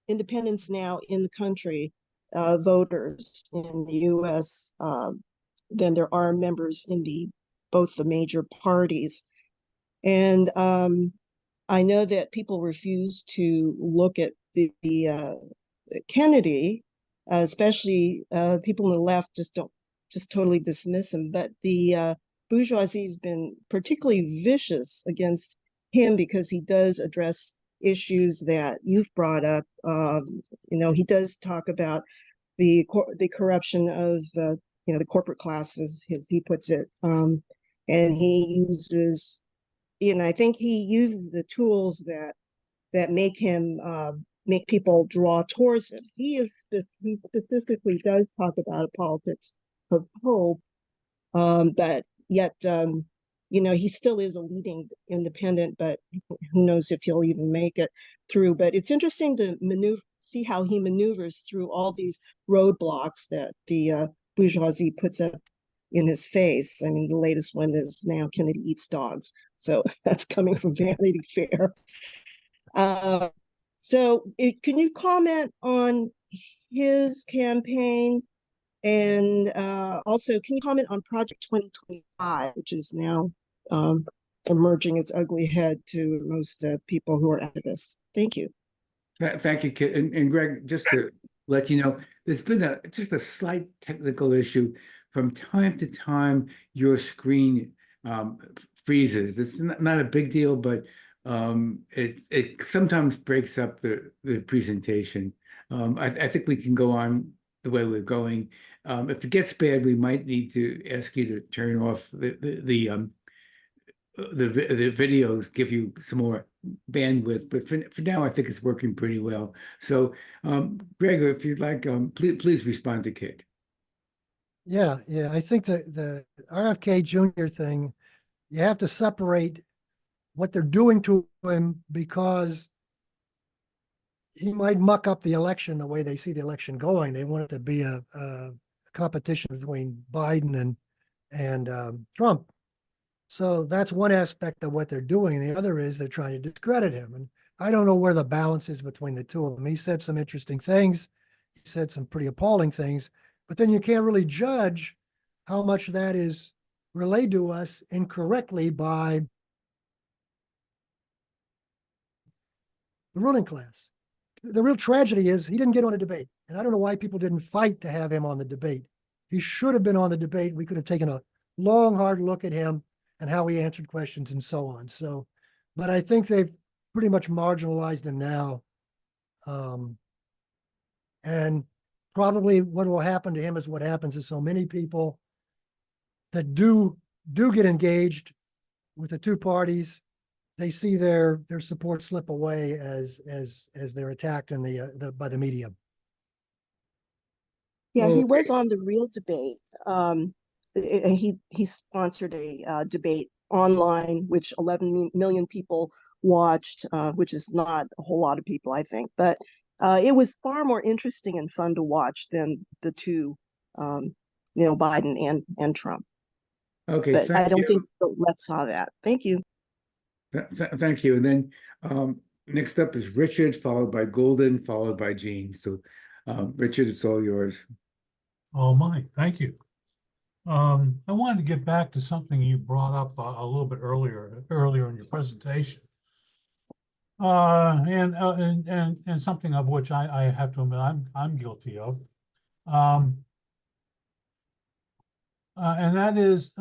independents now in the country, voters in the U.S. Than there are members in both the major parties. And I know that people refuse to look at the Kennedy, especially people on the left just totally dismiss him. But the bourgeoisie has been particularly vicious against him because he does address issues that you've brought up. He does talk about the corruption of the corporate classes, as he puts it, and he uses, I think he uses the tools that make him make people draw towards him. He specifically does talk about a politics of hope, but yet he still is a leading independent, but who knows if he'll even make it through. But it's interesting to see how he maneuvers through all these roadblocks that the bourgeoisie puts up in his face. I mean, the latest one is now Kennedy eats dogs. So that's coming from Vanity Fair. Can you comment on his campaign? And also, can you comment on Project 2025, which is now emerging its ugly head to most people who are activists? Thank you. Thank you, Kit. And Greg, just to let you know, there's been just a slight technical issue. From time to time, your screen freezes. It's not a big deal, but it sometimes breaks up the presentation. I think we can go on the way we're going. If it gets bad, we might need to ask you to turn off the videos, give you some more bandwidth. But for now, I think it's working pretty well. So, Gregor, if you'd like, please respond to Kit. Yeah. I think the RFK Jr. thing, you have to separate what they're doing to him, because he might muck up the election the way they see the election going. They want it to be a competition between Biden and Trump. So that's one aspect of what they're doing. And the other is they're trying to discredit him. And I don't know where the balance is between the two of them. He said some interesting things. He said some pretty appalling things, but then you can't really judge how much that is relayed to us incorrectly by the ruling class. The real tragedy is he didn't get on a debate. And I don't know why people didn't fight to have him on the debate. He should have been on the debate. We could have taken a long, hard look at him and how he answered questions and so on. So, but I think they've pretty much marginalized him now. And probably what will happen to him is what happens to so many people that do get engaged with the two parties. They see their support slip away as they're attacked in by the media. Yeah, he was on the Real Debate. He sponsored a debate online, which 11 million people watched, which is not a whole lot of people, I think. But it was far more interesting and fun to watch than the two, Biden and Trump. Okay, but I don't think the left saw that. Thank you. Thank you. And then next up is Richard, followed by Golden, followed by Jean. So Richard, it's all yours. Oh, Mike, thank you. I wanted to get back to something you brought up a little bit earlier in your presentation. And something of which I have to admit I'm guilty of. And that is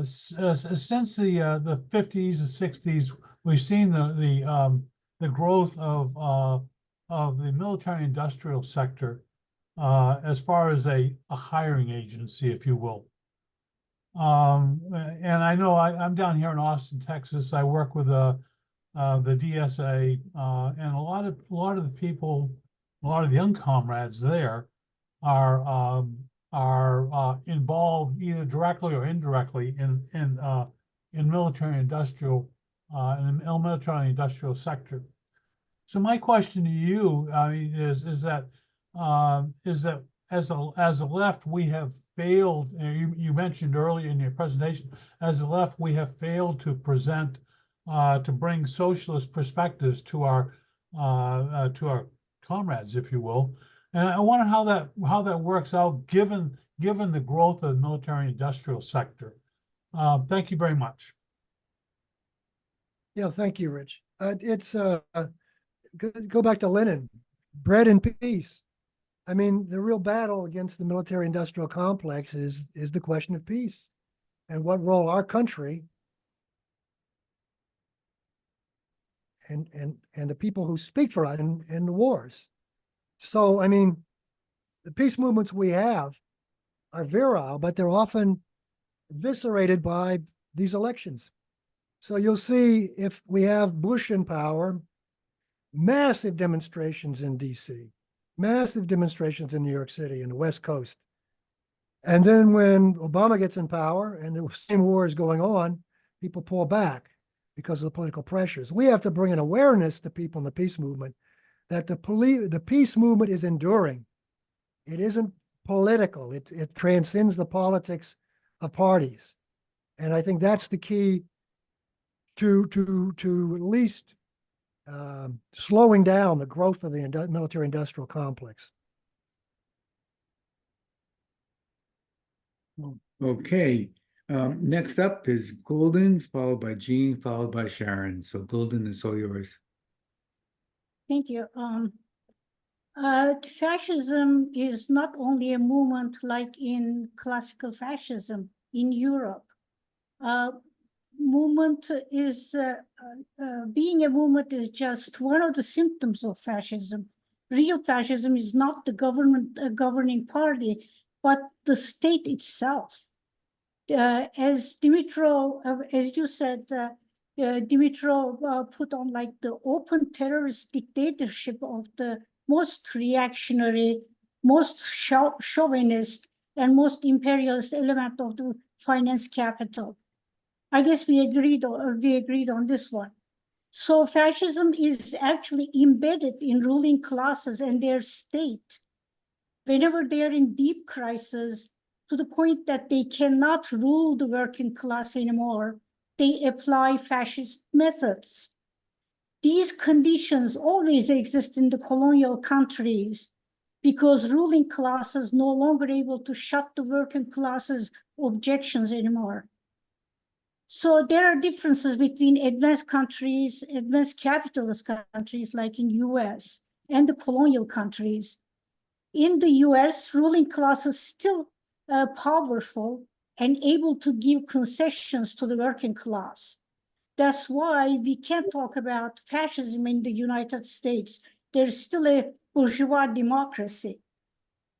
since the 50s and 60s, we've seen the growth of the military-industrial sector as far as a hiring agency, if you will. And I know I'm down here in Austin, Texas. I work with the DSA, and a lot of the people, a lot of the young comrades there are involved either directly or indirectly in military-industrial in the military-industrial sector. So my question to you is that as a left we have failed. You mentioned earlier in your presentation, as a left we have failed to present to bring socialist perspectives to our comrades, if you will. And I wonder how that works out given the growth of the military-industrial sector. Thank you very much. Yeah, thank you, Rich. Go back to Lenin, bread and peace. I mean, the real battle against the military-industrial complex is the question of peace and what role our country and the people who speak for us in the wars. So, I mean, the peace movements we have are virile, but they're often eviscerated by these elections. So you'll see if we have Bush in power, massive demonstrations in DC, massive demonstrations in New York City and the West Coast. And then when Obama gets in power and the same war is going on, people pull back because of the political pressures. We have to bring an awareness to people in the peace movement that the peace movement is enduring. It isn't political. It transcends the politics of parties. And I think that's the key to at least slowing down the growth of the military-industrial complex. Okay. Next up is Golden, followed by Jean, followed by Sharon. So Golden, it's all yours. Thank you. Fascism is not only a movement like in classical fascism in Europe. Movement is being a movement is just one of the symptoms of fascism. Real fascism is not the governing party, but the state itself. As Dimitrov, as you said, Dimitrov put on like the open terrorist dictatorship of the most reactionary, most chauvinist, and most imperialist element of the finance capital. I guess we agreed on this one. So fascism is actually embedded in ruling classes and their state. Whenever they are in deep crisis, to the point that they cannot rule the working class anymore, they apply fascist methods. These conditions always exist in the colonial countries because ruling classes no longer able to shut the working classes' objections anymore. So there are differences between advanced countries, advanced capitalist countries like in US and the colonial countries. In the US, ruling classes still powerful and able to give concessions to the working class. That's why we can't talk about fascism in the United States. There's still a bourgeois democracy.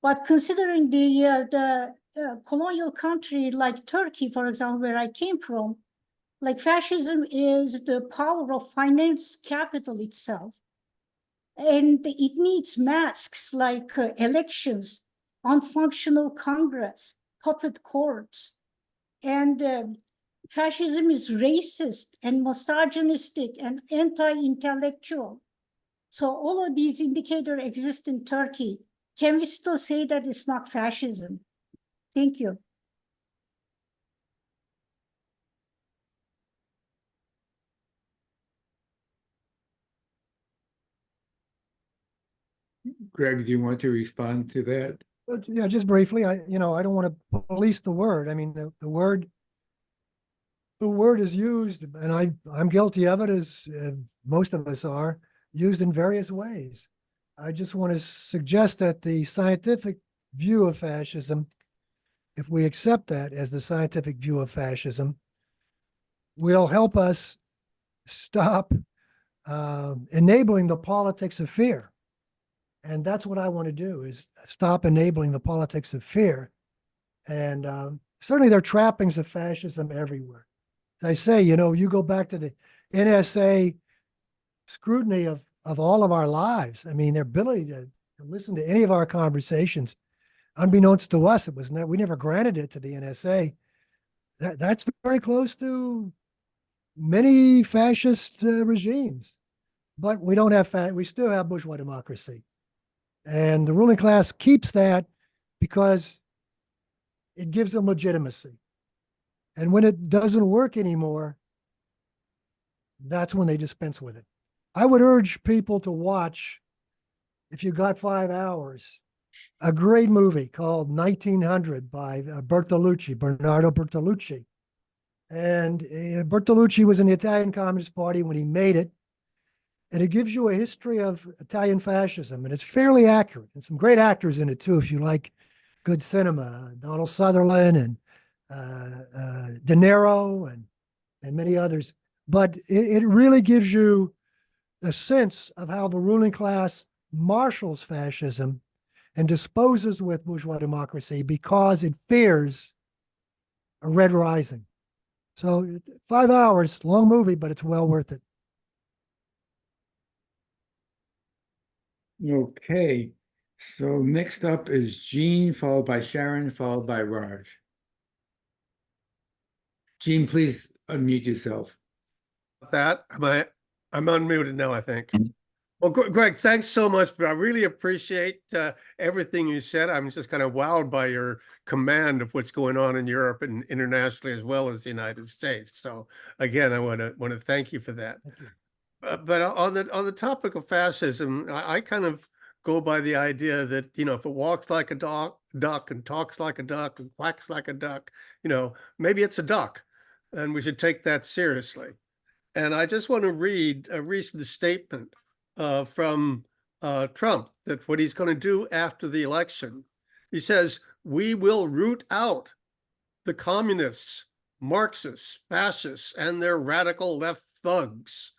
But considering the colonial country like Turkey, for example, where I came from, like fascism is the power of finance capital itself. And it needs masks like elections, unfunctional Congress, puppet courts. And fascism is racist and misogynistic and anti-intellectual. So all of these indicators exist in Turkey. Can we still say that it's not fascism? Thank you. Greg, do you want to respond to that? But, yeah, just briefly, I don't want to police the word. I mean, the word is used, and I'm guilty of it, as most of us are, used in various ways. I just want to suggest that the scientific view of fascism, if we accept that as the scientific view of fascism, will help us stop enabling the politics of fear. And that's what I want to do, is stop enabling the politics of fear. And certainly there are trappings of fascism everywhere. As I say, you go back to the NSA scrutiny of all of our lives. I mean, their ability to listen to any of our conversations, unbeknownst to us, we never granted it to the NSA. That's very close to many fascist regimes. But we don't have we still have bourgeois democracy. And the ruling class keeps that because it gives them legitimacy. And when it doesn't work anymore, that's when they dispense with it. I would urge people to watch, if you got 5 hours, a great movie called 1900 by Bernardo Bertolucci. And Bertolucci was in the Italian Communist Party when he made it. And it gives you a history of Italian fascism, and it's fairly accurate. And some great actors in it too, if you like good cinema. Donald Sutherland and De Niro and many others. But it really gives you a sense of how the ruling class marshals fascism and disposes with bourgeois democracy because it fears a red rising. So 5 hours, long movie, but it's well worth it. Okay, so next up is Jean, followed by Sharon, followed by Raj. Jean, please unmute yourself. That I'm unmuted now, I think. Well, Greg, thanks so much. I really appreciate everything you said. I'm just kind of wowed by your command of what's going on in Europe and internationally as well as the United States. So again, I want to thank you for that. Thank you. But on the topic of fascism, I kind of go by the idea that, you know, if it walks like a duck and talks like a duck and quacks like a duck, you know, maybe it's a duck, and we should take that seriously. And I just want to read a recent statement from Trump, that what he's going to do after the election. He says, "We will root out the communists, Marxists, fascists, and their radical left thugs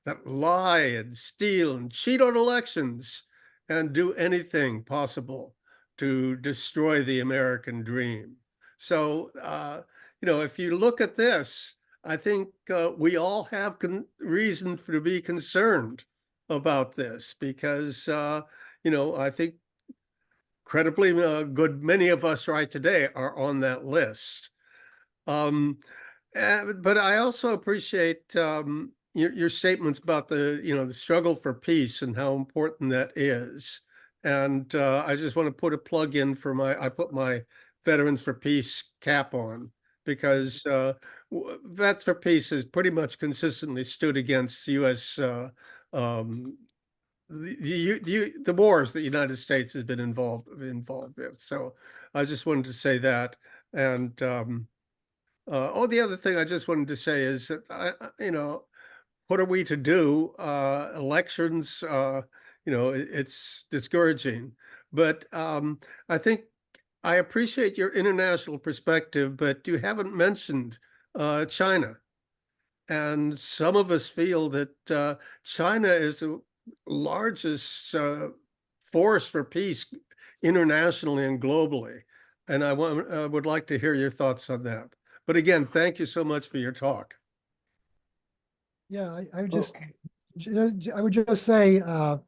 that lie and steal and cheat on elections and do anything possible to destroy the American dream." So, you know, if you look at this, I think we all have reason to be concerned about this because, you know, I think credibly good many of us right today are on that list. But I also appreciate your statements about the struggle for peace and how important that is. And I just want to put a plug in for I put my Veterans for Peace cap on, because Vets for Peace has pretty much consistently stood against U.S. The wars that the United States has been involved with. So I just wanted to say that. And the other thing I just wanted to say is that you know, what are we to do? Elections, you know, it's discouraging. But I think I appreciate your international perspective, but you haven't mentioned China. And some of us feel that China is the largest force for peace internationally and globally. And I would like to hear your thoughts on that. But again, thank you so much for your talk. Yeah, I would just say, I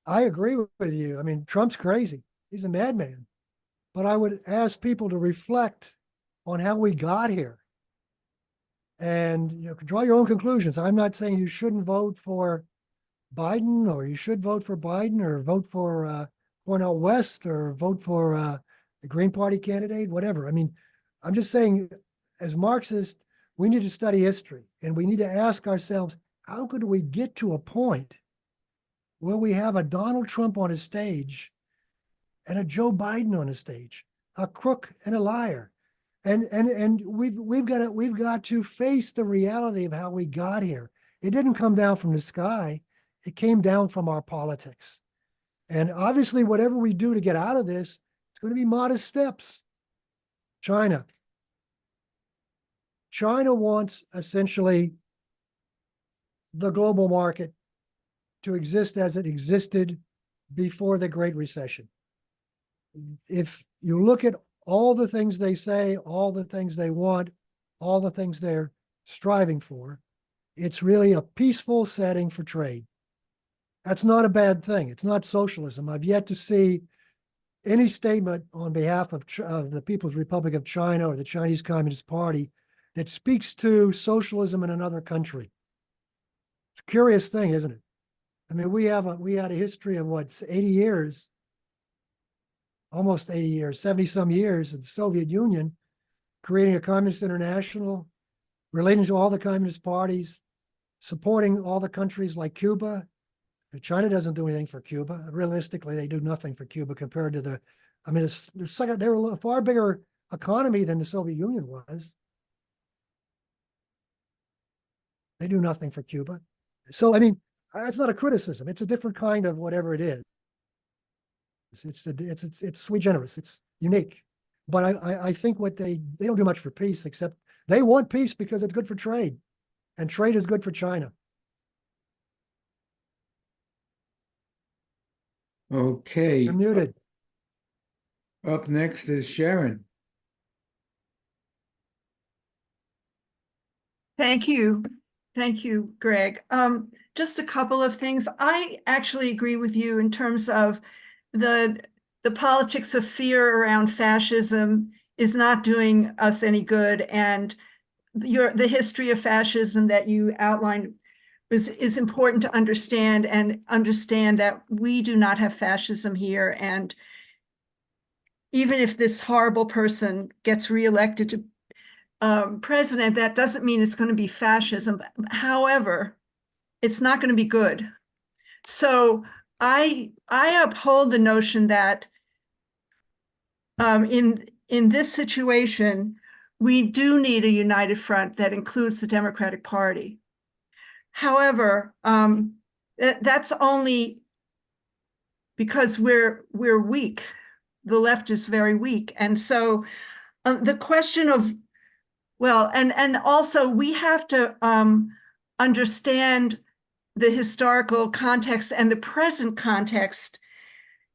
agree with you. I mean, Trump's crazy. He's a madman. But I would ask people to reflect on how we got here. And, you know, draw your own conclusions. I'm not saying you shouldn't vote for Biden, or you should vote for Biden, or vote for Cornel West, or vote for the Green Party candidate, whatever. I mean, I'm just saying, as Marxists, we need to study history, and we need to ask ourselves, how could we get to a point where we have a Donald Trump on a stage and a Joe Biden on a stage, a crook and a liar? And we've got to face the reality of how we got here. It didn't come down from the sky. It came down from our politics. And obviously, whatever we do to get out of this, it's going to be modest steps. China wants essentially the global market to exist as it existed before the Great Recession. If you look at all the things they say, all the things they want, all the things they're striving for, it's really a peaceful setting for trade. That's not a bad thing. It's not socialism. I've yet to see any statement on behalf of the People's Republic of China or the Chinese Communist Party that speaks to socialism in another country. It's a curious thing, isn't it? I mean, we had a history of what, 80 years, almost 80 years, 70 some years in the Soviet Union, creating a communist international, relating to all the communist parties, supporting all the countries like Cuba. China doesn't do anything for Cuba. Realistically, they do nothing for Cuba compared to they were a far bigger economy than the Soviet Union was. They do nothing for Cuba. So, I mean, it's not a criticism. It's a different kind of whatever it is. It's sui generis. It's unique. But I think what they don't do much for peace, except they want peace because it's good for trade, and trade is good for China. Okay, You're muted. up next is Sharon. Thank you. Thank you, Greg. Just a couple of things. I actually agree with you in terms of the politics of fear around fascism is not doing us any good. And the history of fascism that you outlined is important to understand, and understand that we do not have fascism here. And even if this horrible person gets reelected to president, that doesn't mean it's going to be fascism. However, it's not going to be good. So I uphold the notion that in this situation, we do need a united front that includes the Democratic Party. However, that's only because we're weak. The left is very weak, and so the question of and also we have to understand the historical context and the present context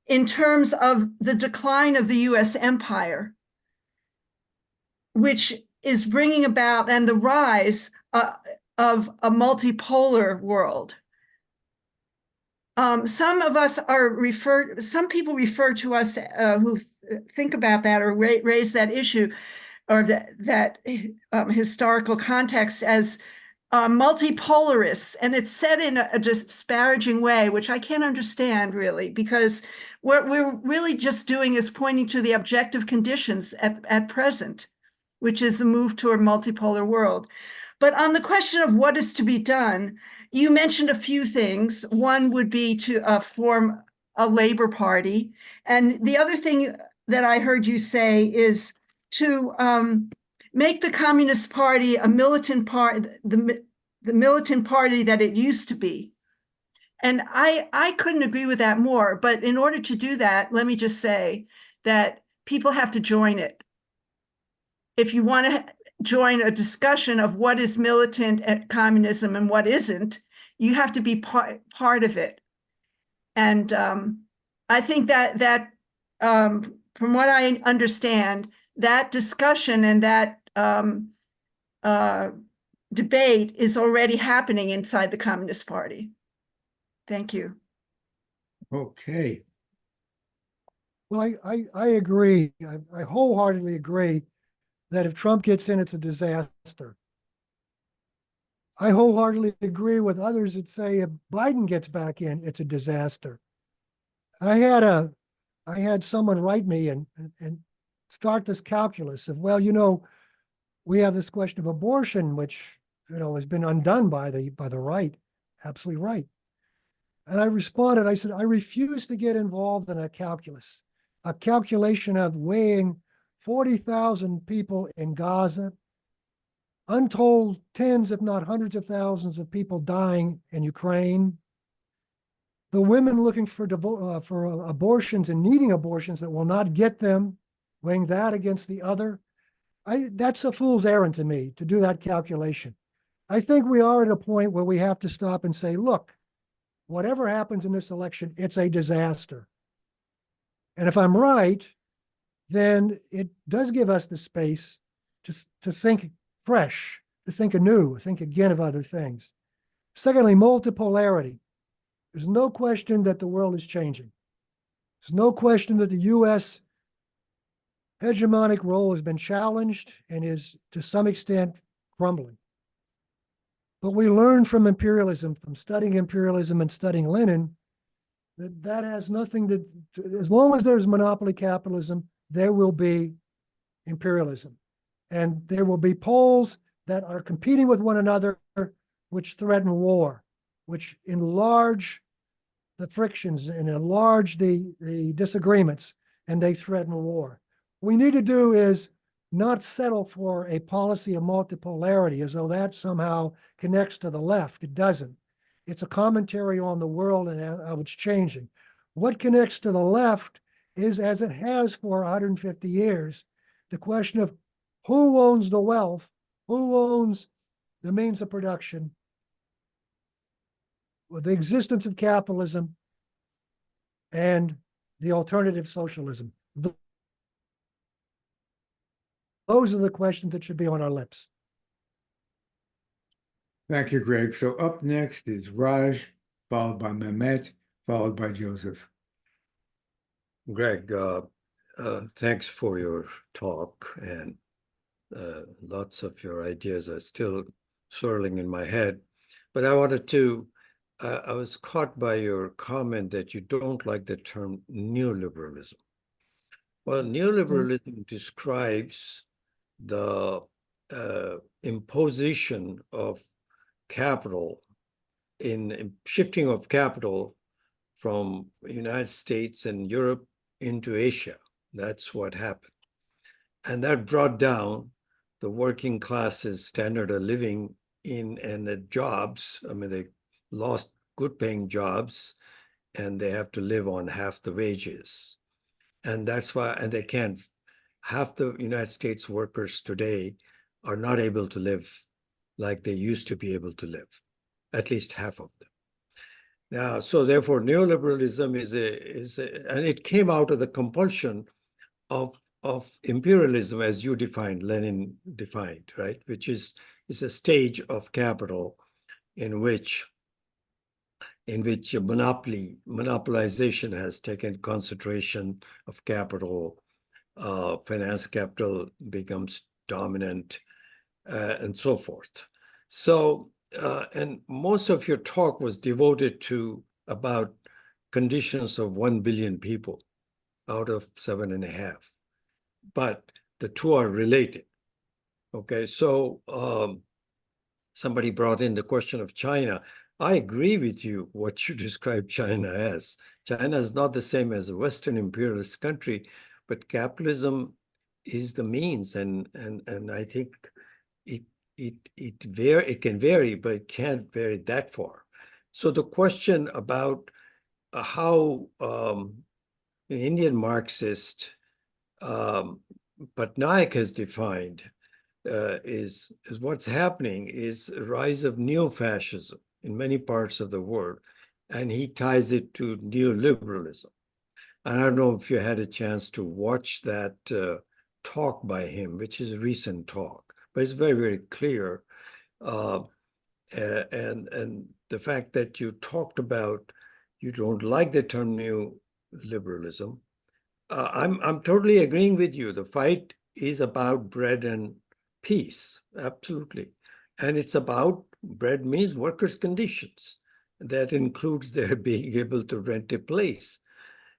in terms of the decline of the U.S. empire, which is bringing about, and the rise of a multipolar world. Some people refer to us who think about that or raise that issue, or that historical context, as multipolarists, and it's said in a disparaging way, which I can't understand really, because what we're really just doing is pointing to the objective conditions at present, which is a move to a multipolar world. But on the question of what is to be done, you mentioned a few things. One would be to form a labor party, and the other thing that I heard you say is to make the Communist Party a militant party, the militant party that it used to be. And I couldn't agree with that more. But in order to do that, let me just say that people have to join it. If you want to join a discussion of what is militant communism and what isn't, you have to be part of it. And I think that from what I understand, that discussion and that debate is already happening inside the Communist Party. Thank you. Okay. Well, I agree. I wholeheartedly agree that if Trump gets in, it's a disaster. I wholeheartedly agree with others that say if Biden gets back in, it's a disaster. I had someone write me and start this calculus of, well, we have this question of abortion, which has been undone by the right, absolutely right. And I responded, I said, I refuse to get involved in a calculation of weighing 40,000 people in Gaza, untold tens, if not hundreds of thousands of people dying in Ukraine, the women looking for abortions and needing abortions that will not get them, weighing that against the other. That's a fool's errand to me, to do that calculation. I think we are at a point where we have to stop and say, look, whatever happens in this election, it's a disaster. And if I'm right, then it does give us the space to think fresh, to think anew, think again of other things. Secondly, multipolarity. There's no question that the world is changing. There's no question that the U.S. hegemonic role has been challenged and is to some extent crumbling. But we learn from imperialism, from studying imperialism and studying Lenin, that has nothing to, as long as there's monopoly capitalism, there will be imperialism. And there will be poles that are competing with one another, which threaten war, which enlarge the frictions and enlarge the disagreements, and they threaten war. What we need to do is not settle for a policy of multipolarity as though that somehow connects to the left. It doesn't. It's a commentary on the world and how it's changing. What connects to the left is, as it has for 150 years, the question of who owns the wealth, who owns the means of production, the existence of capitalism, and the alternative socialism. Those are the questions that should be on our lips. Thank you, Greg. So up next is Raj, followed by Mehmet, followed by Joseph. Greg, thanks for your talk, and lots of your ideas are still swirling in my head. But I wanted to, I was caught by your comment that you don't like the term neoliberalism. Well, neoliberalism describes the imposition of capital, in shifting of capital from United States and Europe into Asia. That's what happened. And that brought down the working class's standard of living and the jobs. I mean, they lost good paying jobs and they have to live on half the wages. And that's why, and they can't, half the United States workers today are not able to live like they used to be able to live, at least half of them. Now, so therefore, neoliberalism is and it came out of the compulsion of imperialism, as you defined, Lenin defined, right? Which is a stage of capital in which monopolization has taken concentration of capital, finance capital becomes dominant, and so forth. So, and most of your talk was devoted to about conditions of 1 billion people out of 7.5. But the two are related. Okay, so somebody brought in the question of China. I agree with you what you describe China as. China is not the same as a Western imperialist country, but capitalism is the means, and I think it can vary, but it can't vary that far. So the question about how an Indian Marxist Patnaik has defined is what's happening is a rise of neo-fascism in many parts of the world, and he ties it to neoliberalism. And I don't know if you had a chance to watch that talk by him, which is a recent talk, but it's very, very clear. And the fact that you talked about you don't like the term neoliberalism, I'm totally agreeing with you. The fight is about bread and peace, absolutely. And it's about bread means workers' conditions. That includes their being able to rent a place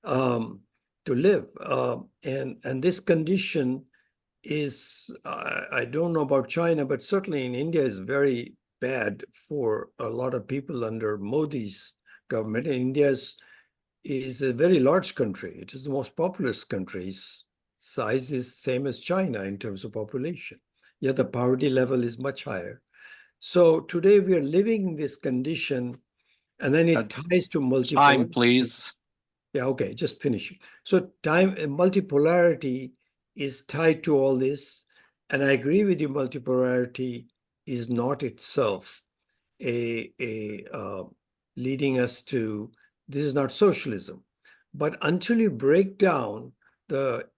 to live. And this condition is, I don't know about China, but certainly in India is very bad for a lot of people under Modi's government. And India is a very large country. It is the most populous country. Its size is same as China in terms of population. Yet the poverty level is much higher. So today we are living in this condition, and then it ties to multiple. Time, please. Yeah, okay, just finishing. So multipolarity is tied to all this, and I agree with you. Multipolarity is not itself leading us to, this is not socialism. But until you break down the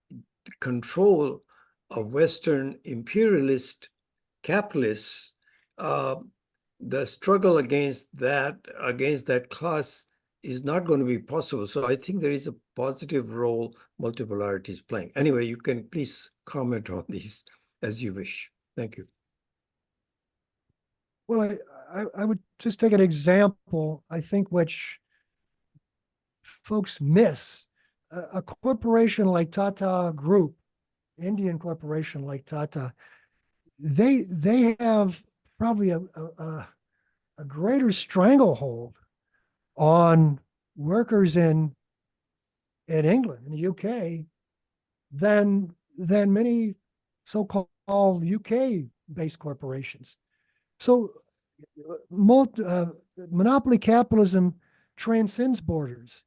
control of Western imperialist capitalists, the struggle against that class is not going to be possible. So I think there is a positive role multipolarity is playing. Anyway, you can please comment on these as you wish. Thank you. Well, I would just take an example, I think, which folks miss. A corporation like Tata Group, Indian corporation like Tata, they have probably a greater stranglehold on workers in England, in the UK, than many so-called UK-based corporations. So monopoly capitalism transcends borders.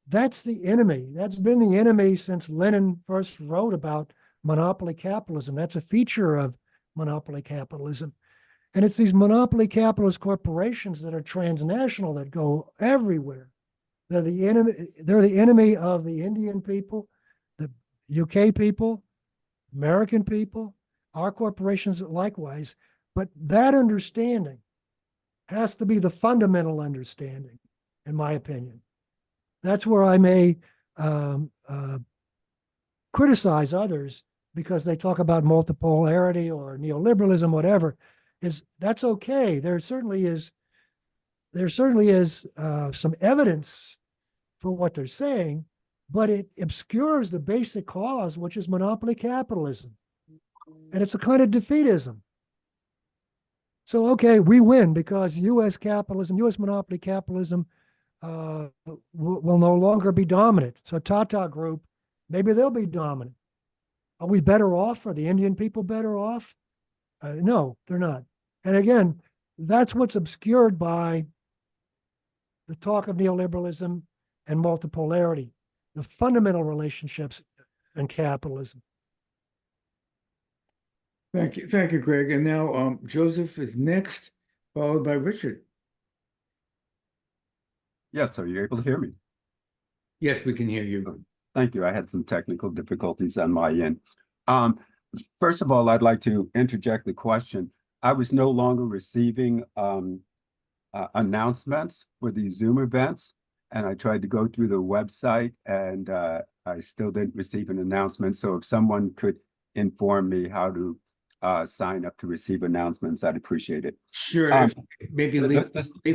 That's the enemy. That's been the enemy since Lenin first wrote about monopoly capitalism. That's a feature of monopoly capitalism. And it's these monopoly capitalist corporations that are transnational that go everywhere. They're the enemy of the Indian people, the UK people, American people, our corporations likewise. But that understanding has to be the fundamental understanding, in my opinion. That's where I may criticize others because they talk about multipolarity or neoliberalism, whatever. That's okay. There certainly is some evidence for what they're saying, but it obscures the basic cause, which is monopoly capitalism. And it's a kind of defeatism. So, okay, we win because U.S. capitalism, U.S. monopoly capitalism will no longer be dominant. So Tata Group, maybe they'll be dominant. Are we better off? Are the Indian people better off? No, they're not. And again, that's what's obscured by the talk of neoliberalism and multipolarity, the fundamental relationships in capitalism. Thank you, Greg. And now Joseph is next, followed by Richard. Yes, are you able to hear me? Yes, we can hear you. Thank you. I had some technical difficulties on my end. First of all, I'd like to interject the question. I was no longer receiving announcements for these Zoom events, and I tried to go through the website, and I still didn't receive an announcement. So if someone could inform me how to sign up to receive announcements, I'd appreciate it. Sure. Maybe leave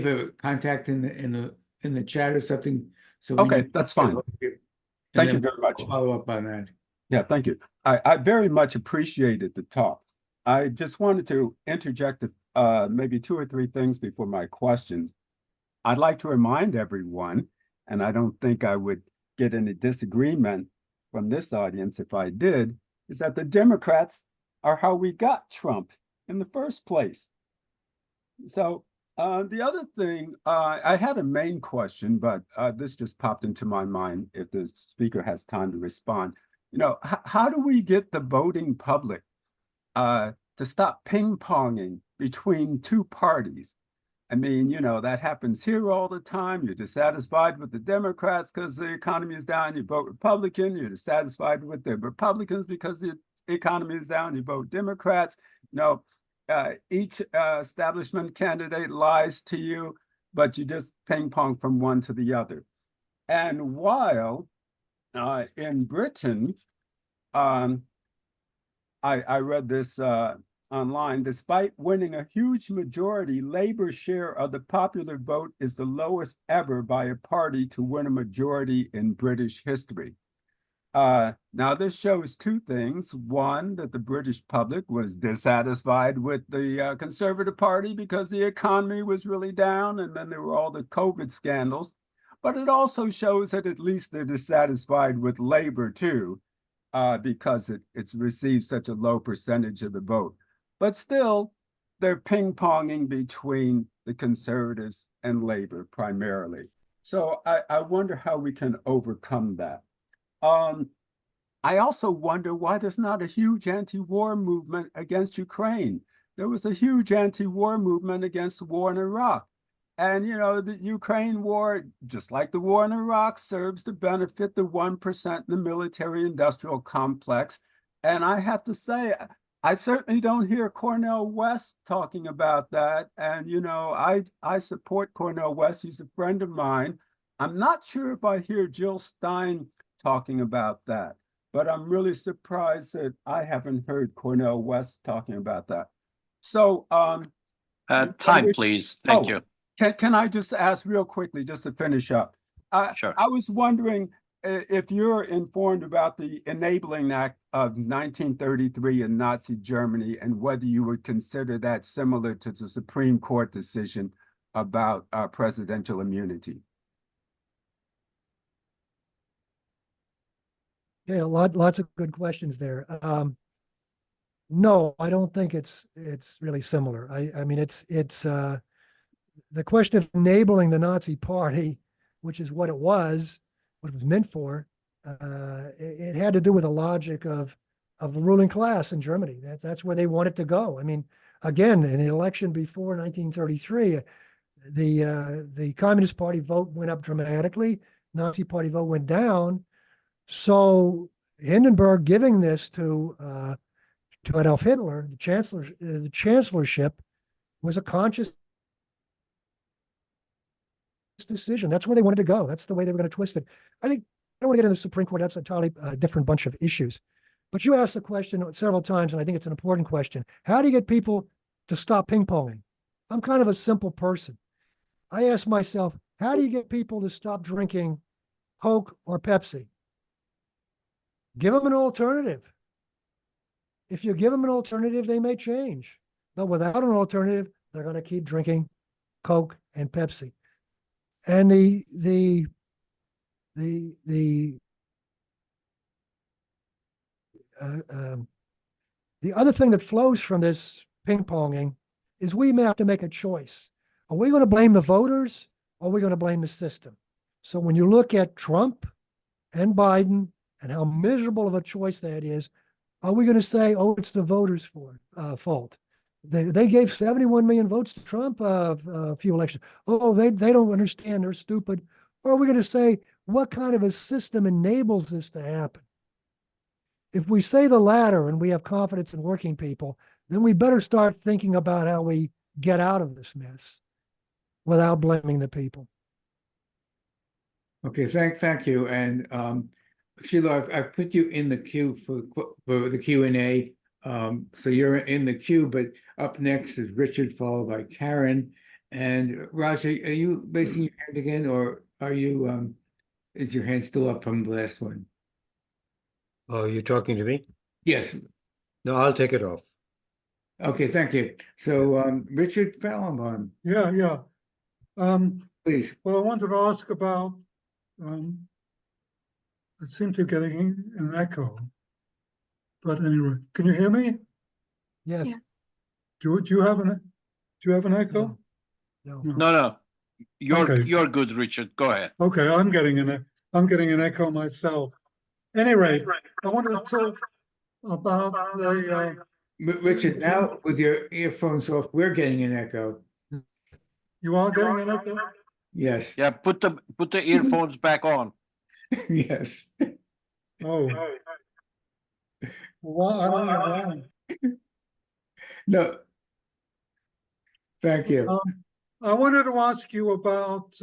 a contact in the chat or something. So okay, that's fine. Thank you very much. Follow up on that. Yeah, thank you. I very much appreciated the talk. I just wanted to interject maybe 2 or 3 things before my questions. I'd like to remind everyone, and I don't think I would get any disagreement from this audience if I did, is that the Democrats are how we got Trump in the first place. So the other thing, I had a main question, but this just popped into my mind if the speaker has time to respond. You know, how do we get the voting public to stop ping-ponging between 2 parties? I mean, you know, that happens here all the time. You're dissatisfied with the Democrats because the economy is down, you vote Republican. You're dissatisfied with the Republicans because the economy is down, you vote Democrats. You know, each establishment candidate lies to you, but you just ping pong from one to the other. And while in Britain, I read this online, despite winning a huge majority, Labour's share of the popular vote is the lowest ever by a party to win a majority in British history. Now, this shows 2 things. One, that the British public was dissatisfied with the Conservative Party because the economy was really down, and then there were all the COVID scandals. But it also shows that at least they're dissatisfied with Labour too, because it's received such a low percentage of the vote. But still, they're ping-ponging between the Conservatives and Labour primarily. So I wonder how we can overcome that. I also wonder why there's not a huge anti-war movement against Ukraine. There was a huge anti-war movement against the war in Iraq. And, you know, the Ukraine war, just like the war in Iraq, serves to benefit the 1% in the military-industrial complex. And I have to say, I certainly don't hear Cornel West talking about that. And, you know, I support Cornel West. He's a friend of mine. I'm not sure if I hear Jill Stein talking about that, but I'm really surprised that I haven't heard Cornel West talking about that. So, time, please. Thank you. Can I just ask real quickly, just to finish up? Sure. I was wondering if you're informed about the Enabling Act of 1933 in Nazi Germany, and whether you would consider that similar to the Supreme Court decision about presidential immunity. Yeah, lots of good questions there. No, I don't think it's really similar. I mean, it's the question of enabling the Nazi Party, which is what it was meant for. It had to do with the logic of the ruling class in Germany. That's where they wanted to go. I mean, again, in the election before 1933, the Communist Party vote went up dramatically. Nazi Party vote went down. So Hindenburg giving this to Adolf Hitler, the chancellorship, was a conscious decision. That's where they wanted to go. That's the way they were going to twist it. I think I don't want to get into the Supreme Court. That's a totally different bunch of issues. But you asked the question several times, and I think it's an important question. How do you get people to stop ping-ponging? I'm kind of a simple person. I ask myself, how do you get people to stop drinking Coke or Pepsi? Give them an alternative. If you give them an alternative, they may change. But without an alternative, they're going to keep drinking Coke and Pepsi. And the other thing that flows from this ping-ponging is we may have to make a choice. Are we going to blame the voters, or are we going to blame the system? So when you look at Trump and Biden and how miserable of a choice that is, are we going to say, oh, it's the voters' fault? They gave 71 million votes to Trump a few elections. Oh, they don't understand. They're stupid. Or are we going to say, what kind of a system enables this to happen? If we say the latter and we have confidence in working people, then we better start thinking about how we get out of this mess without blaming the people. Okay, thank you. And Sheila, I've put you in the queue for the Q&A. So you're in the queue, but up next is Richard, followed by Karen. And Roger, are you raising your hand again, or are you is your hand still up from the last one? Oh, you're talking to me? Yes. No, I'll take it off. Okay, thank you. So Richard Fallenbaum, Yeah. please. Well, I wanted to ask about, it seemed to be getting an echo. But anyway, can you hear me? Yes. Yeah. Do you have an echo? No. No. Okay. You're good, Richard. Go ahead. Okay, I'm getting an echo myself. Anyway, I wanted to talk about the Richard, now with your earphones off, we're getting an echo. you are getting an echo? Yes. Yeah, put the earphones back on. Yes. Oh. Well, I don't know why. No. Thank you. I wanted to ask you about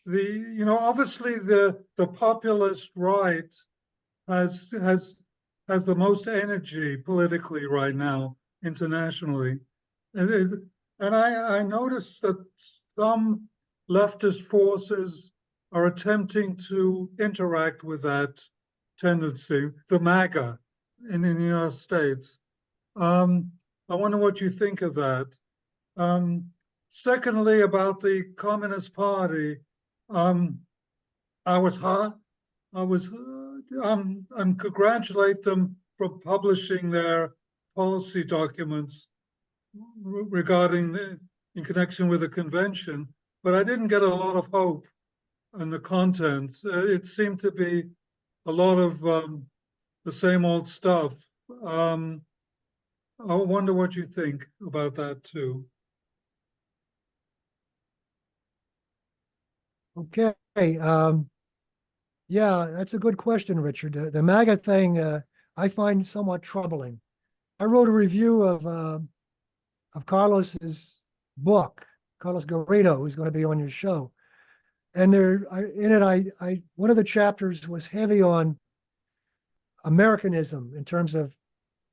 obviously the populist right has the most energy politically right now internationally, and I noticed that some leftist forces are attempting to interact with that tendency, the MAGA in the United States. I wonder what you think of that. Secondly, about the Communist Party, I'm congratulate them for publishing their policy documents regarding in connection with the convention, but I didn't get a lot of hope in the content. It seemed to be a lot of the same old stuff. I wonder what you think about that too. Okay. Yeah, that's a good question, Richard. The MAGA thing, I find somewhat troubling. I wrote a review of Carlos's book, Carlos Garrido, who's going to be on your show. And one of the chapters was heavy on Americanism in terms of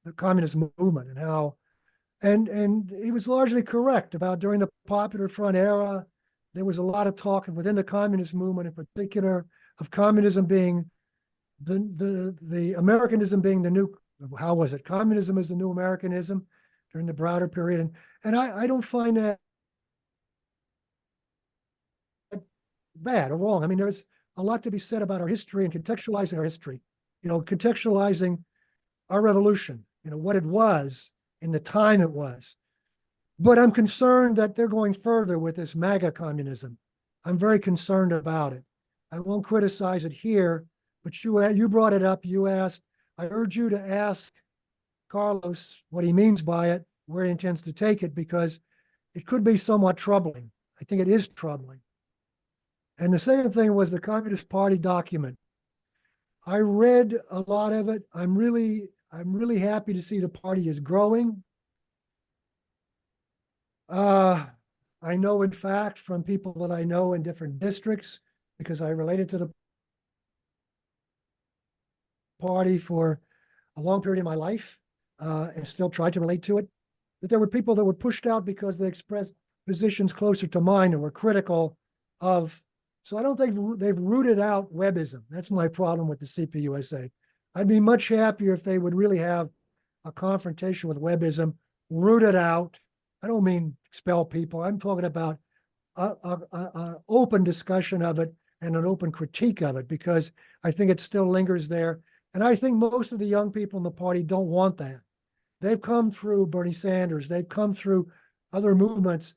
the communist movement and how, and he was largely correct about during the Popular Front era, there was a lot of talk within the communist movement in particular of communism being the Americanism being the new, how was it? Communism is the new Americanism during the Browder period. And I don't find that bad or wrong. I mean, there's a lot to be said about our history and contextualizing our history, contextualizing our revolution what it was in the time it was. But I'm concerned that they're going further with this MAGA communism. I'm very concerned about it. I won't criticize it here, but you brought it up. You asked. I urge you to ask Carlos what he means by it, where he intends to take it, because it could be somewhat troubling. I think it is troubling. And the same thing was the Communist Party document. I read a lot of it. I'm really happy to see the party is growing. I know, in fact, from people that I know in different districts, because I related to the party for a long period of my life, and still try to relate to it, that there were people that were pushed out because they expressed positions closer to mine and were critical of. So I don't think they've rooted out Webbism. That's my problem with the CPUSA. I'd be much happier if they would really have a confrontation with Webbism, root it out. I don't mean expel people. I'm talking about an open discussion of it and an open critique of it, because I think it still lingers there. And I think most of the young people in the party don't want that. They've come through Bernie Sanders. They've come through other movements,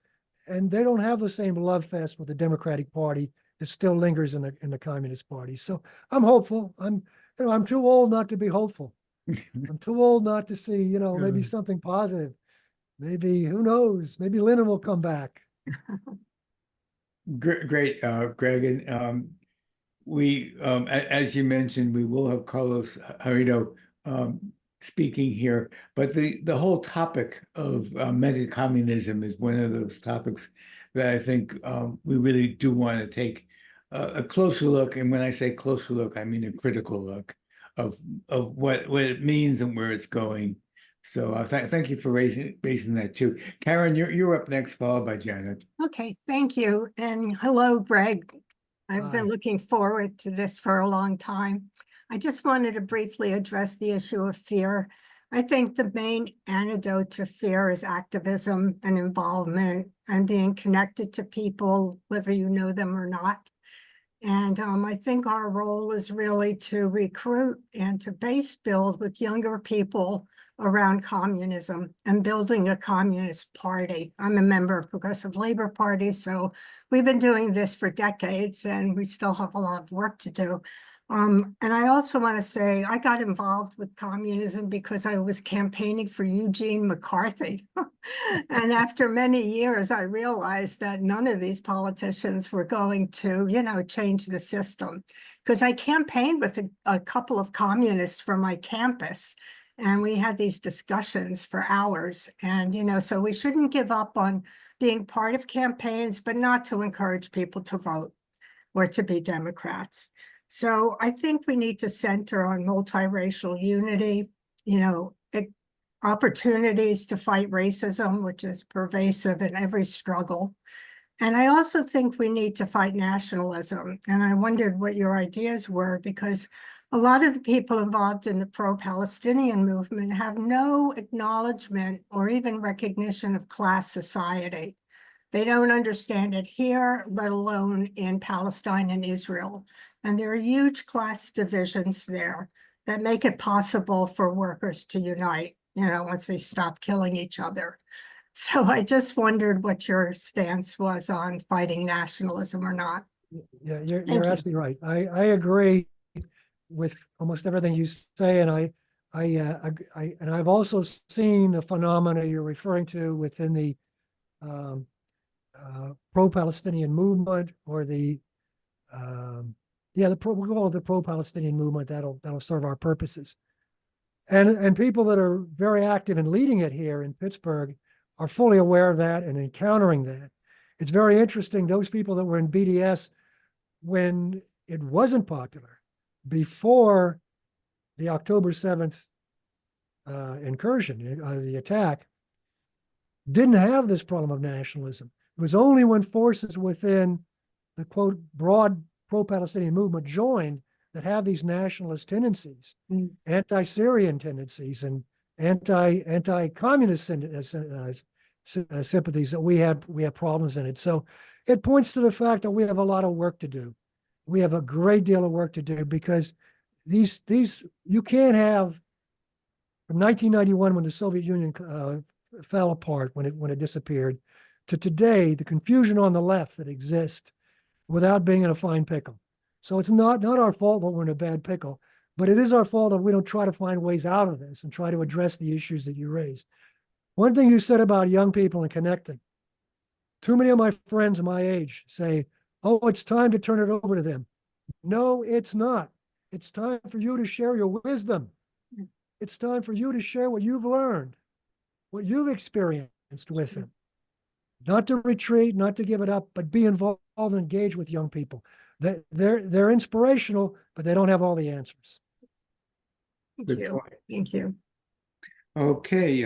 and they don't have the same love fest with the Democratic Party that still lingers in the Communist Party. So I'm hopeful. I'm too old not to be hopeful. I'm too old not to see, maybe something positive. Maybe, who knows? Maybe Lennon will come back. Great, Greg. And we, as you mentioned, we will have Carlos Harrido speaking here. But the whole topic of mega communism is one of those topics that I think we really do want to take a closer look. And when I say closer look, I mean a critical look of what it means and where it's going. So thank you for raising that too. Karen, you're up next, followed by Janet. Okay, thank you. And hello, Greg. I've Hi. been looking forward to this for a long time. I just wanted to briefly address the issue of fear. I think the main antidote to fear is activism and involvement and being connected to people, whether you know them or not. And I think our role is really to recruit and to base build with younger people around communism and building a communist party. I'm a member of Progressive Labor Party, so we've been doing this for decades and we still have a lot of work to do. And I also want to say I got involved with communism because I was campaigning for Eugene McCarthy. And after many years, I realized that none of these politicians were going to, change the system. Because I campaigned with a couple of communists from my campus, and we had these discussions for hours. And, so we shouldn't give up on being part of campaigns, but not to encourage people to vote or to be Democrats. So I think we need to center on multiracial unity, opportunities to fight racism, which is pervasive in every struggle. And I also think we need to fight nationalism. And I wondered what your ideas were, because a lot of the people involved in the pro-Palestinian movement have no acknowledgement or even recognition of class society. They don't understand it here, let alone in Palestine and Israel. And there are huge class divisions there that make it possible for workers to unite, once they stop killing each other. So I just wondered what your stance was on fighting nationalism or not. Yeah, you're absolutely right. I agree with almost everything you say, and I've also seen the phenomena you're referring to within the pro-Palestinian movement, or we'll call it the pro-Palestinian movement. That'll serve our purposes. And people that are very active in leading it here in Pittsburgh are fully aware of that and encountering that. It's very interesting. Those people that were in BDS when it wasn't popular, before the October 7th incursion, the attack, didn't have this problem of nationalism. It was only when forces within the, quote, broad pro-Palestinian movement joined that have these nationalist tendencies, anti-Syrian tendencies, and anti-communist sympathies, that we have problems in it. So it points to the fact that we have a lot of work to do. We have a great deal of work to do, because these you can't have from 1991, when the Soviet Union fell apart, when it disappeared, to today, the confusion on the left that exists without being in a fine pickle. So it's not our fault that we're in a bad pickle, but it is our fault if we don't try to find ways out of this and try to address the issues that you raised. One thing you said about young people and connecting, too many of my friends my age say, oh, it's time to turn it over to them. No, it's not. It's time for you to share your wisdom. It's time for you to share what you've learned, what you've experienced with them. Not to retreat, not to give it up, but be involved and engage with young people. They're inspirational, but they don't have all the answers. Thank Good you. point. Thank you. Okay,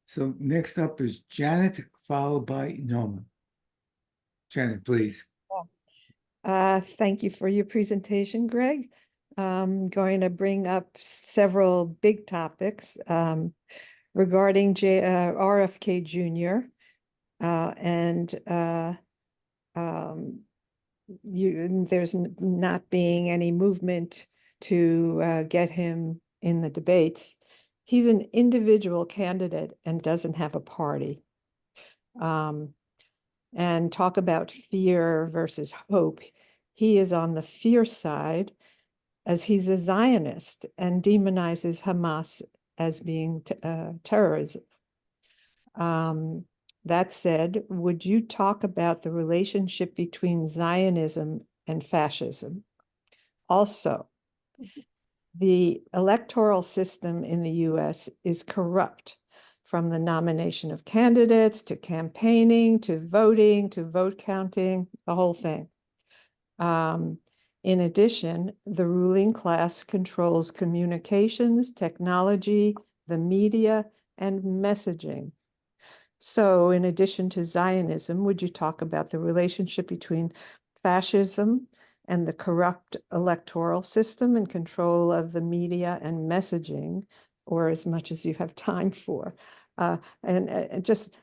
so next up is Janet, followed by Norma. Janet, please. Thank you for your presentation, Greg. I'm going to bring up several big topics regarding RFK Jr. There's not being any movement to get him in the debates. He's an individual candidate and doesn't have a party. And talk about fear versus hope. He is on the fear side as he's a Zionist and demonizes Hamas as being terrorism. That said, would you talk about the relationship between Zionism and fascism? Also, the electoral system in the US is corrupt, from the nomination of candidates to campaigning to voting to vote counting, the whole thing. In addition, the ruling class controls communications, technology, the media, and messaging. So in addition to Zionism, would you talk about the relationship between fascism and the corrupt electoral system and control of the media and messaging, or as much as you have time for? Just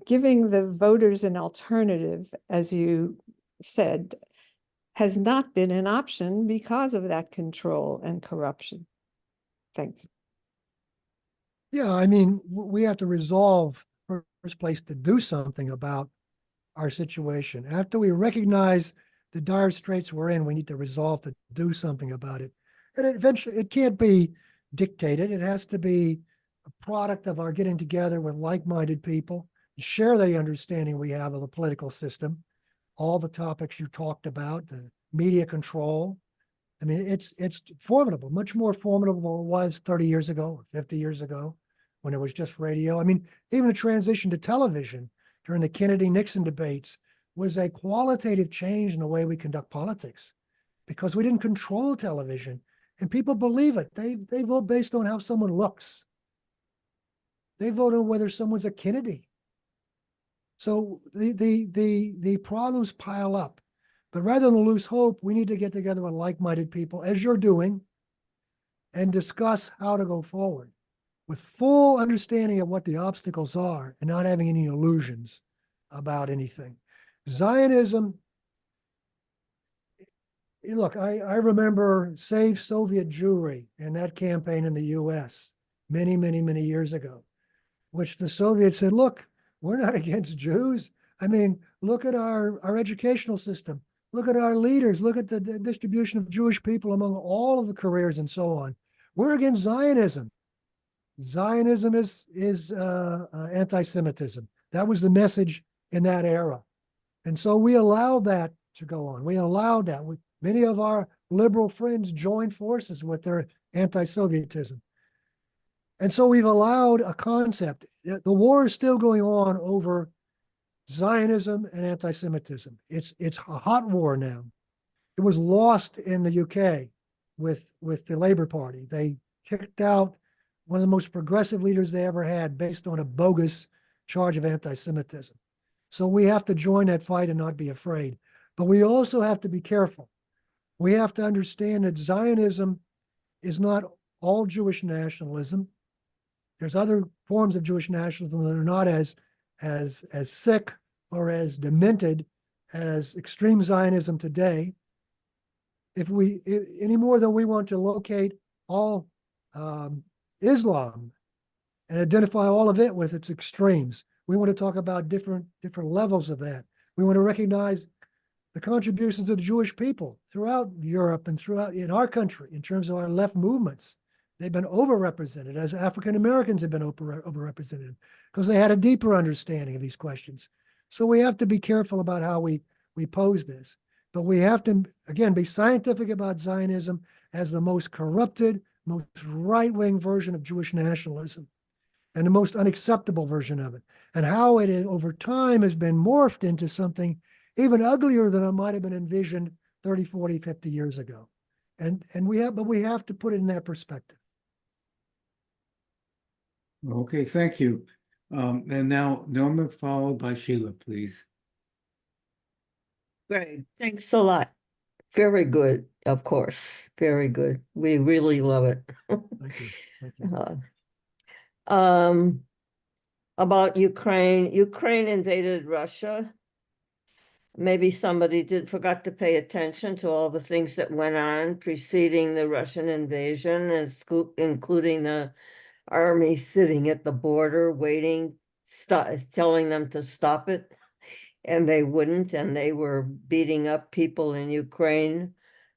giving the voters an alternative, as you said, has not been an option because of that control and corruption. Thanks. Yeah, I mean, we have to resolve, first place, to do something about our situation. After we recognize the dire straits we're in, we need to resolve to do something about it. And eventually, it can't be dictated. It has to be a product of our getting together with like-minded people, share the understanding we have of the political system, all the topics you talked about, the media control. I mean, it's formidable, much more formidable than it was 30 years ago or 50 years ago when it was just radio. I mean, even the transition to television during the Kennedy-Nixon debates was a qualitative change in the way we conduct politics, because we didn't control television and people believe it. They vote based on how someone looks. They vote on whether someone's a Kennedy. So the problems pile up. But rather than lose hope, we need to get together with like-minded people, as you're doing, and discuss how to go forward with full understanding of what the obstacles are and not having any illusions about anything. Zionism, look, I remember Save Soviet Jewry and that campaign in the US many, many, many years ago, which the Soviets said, look, we're not against Jews. I mean, look at our educational system. Look at our leaders. Look at the distribution of Jewish people among all of the careers and so on. We're against Zionism. Zionism is anti-Semitism. That was the message in that era. And so we allowed that to go on. We allowed that. Many of our liberal friends joined forces with their anti-Sovietism. And so we've allowed a concept. The war is still going on over Zionism and anti-Semitism. It's a hot war now. It was lost in the UK with the Labour Party. They kicked out one of the most progressive leaders they ever had based on a bogus charge of anti-Semitism. So we have to join that fight and not be afraid. But we also have to be careful. We have to understand that Zionism is not all Jewish nationalism. There's other forms of Jewish nationalism that are not as sick or as demented as extreme Zionism today. If any more than we want to locate all Islam and identify all of it with its extremes. We want to talk about different levels of that. We want to recognize the contributions of the Jewish people throughout Europe and throughout in our country in terms of our left movements. They've been overrepresented, as African Americans have been overrepresented, because they had a deeper understanding of these questions. So we have to be careful about how we pose this. But we have to, again, be scientific about Zionism as the most corrupted, most right-wing version of Jewish nationalism, and the most unacceptable version of it, and how it is, over time has been morphed into something even uglier than it might have been envisioned 30, 40, 50 years ago. And we have to put it in that perspective. Okay, thank you. And now Norma, followed by Sheila, please. Great, thanks a lot. Very good, of course, very good. We really love it. Thank you. Thank you. About Ukraine, Ukraine invaded Russia. Maybe somebody forgot to pay attention to all the things that went on preceding the Russian invasion, and including the army sitting at the border waiting, telling them to stop it, and they wouldn't, and they were beating up people in Ukraine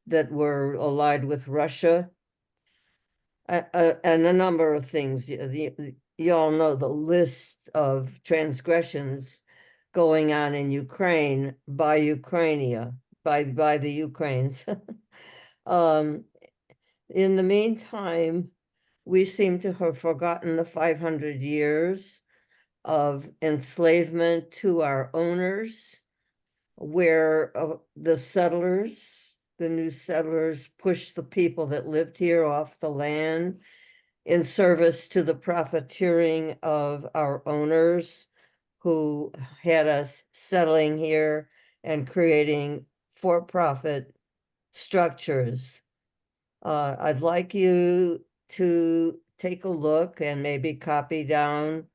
that were allied with Russia, and a number of things. You all know the list of transgressions going on in Ukraine by Ukrainia, by the Ukraines. In the meantime, we seem to have forgotten the 500 years of enslavement to our owners, where the new settlers pushed the people that lived here off the land in service to the profiteering of our owners, who had us settling here and creating for-profit structures. I'd like you to take a look and maybe copy down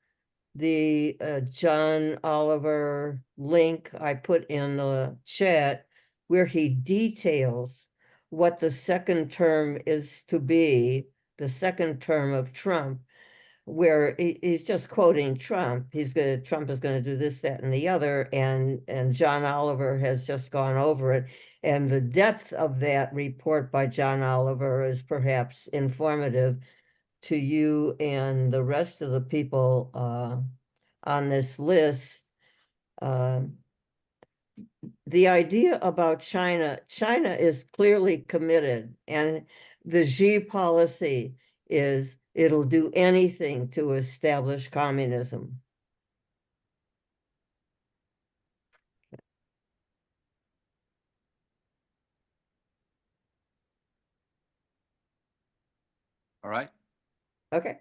the John Oliver link I put in the chat, where he details what the second term is to be, the second term of Trump, where he's just quoting Trump. Trump is going to do this, that, and the other, and John Oliver has just gone over it. And the depth of that report by John Oliver is perhaps informative to you and the rest of the people on this list. The idea about China is clearly committed, and the Xi policy is it'll do anything to establish communism. All right. Okay.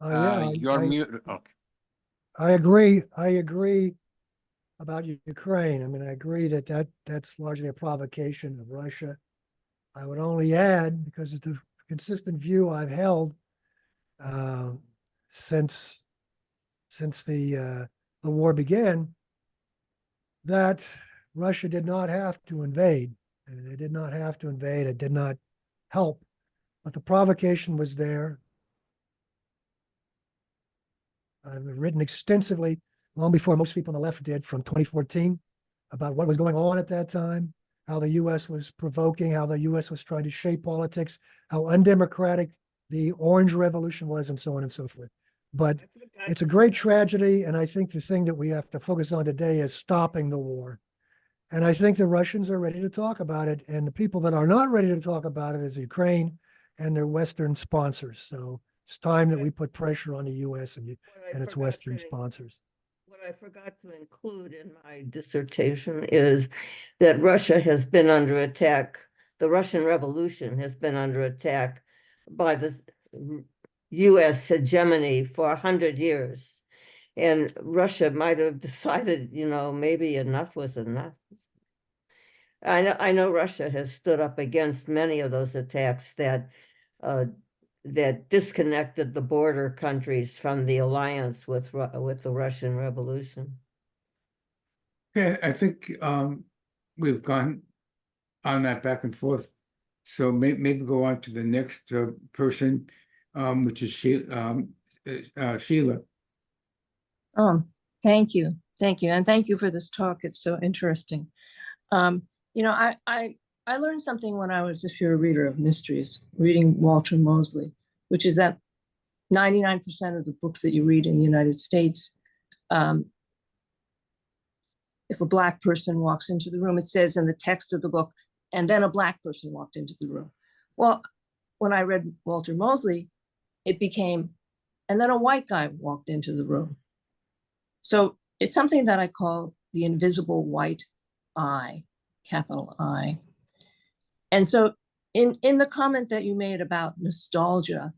Yeah, You're muted. Okay. I agree. I agree about Ukraine. I mean, I agree that's largely a provocation of Russia. I would only add, because it's a consistent view I've held since the war began, that Russia did not have to invade. And they did not have to invade. It did not help, but the provocation was there. I've written extensively, long before most people on the left did, from 2014, about what was going on at that time, how the U.S. was provoking, how the U.S. was trying to shape politics, how undemocratic the Orange Revolution was, and so on and so forth. But it's a great tragedy, and I think the thing that we have to focus on today is stopping the war. And I think the Russians are ready to talk about it, and the people that are not ready to talk about it is Ukraine and their Western sponsors. So it's time that we put pressure on the U.S. and its Western sponsors. What I forgot to include in my dissertation is that Russia has been under attack. The Russian Revolution has been under attack by the U.S. hegemony for 100 years. And Russia might have decided, maybe enough was enough. I know Russia has stood up against many of those attacks that disconnected the border countries from the alliance with the Russian Revolution. Yeah, I think we've gone on that back and forth So maybe go on to the next person, which is Sheila. Thank you. Thank you. And thank you for this talk. It's so interesting. You know, I learned something when I was a pure reader of mysteries, reading Walter Mosley, which is that 99% of the books that you read in the United States, if a Black person walks into the room, it says in the text of the book, and then a Black person walked into the room. Well, when I read Walter Mosley, it became, and then a white guy walked into the room. So it's something that I call the invisible white eye, capital I. And so in the comment that you made about nostalgia,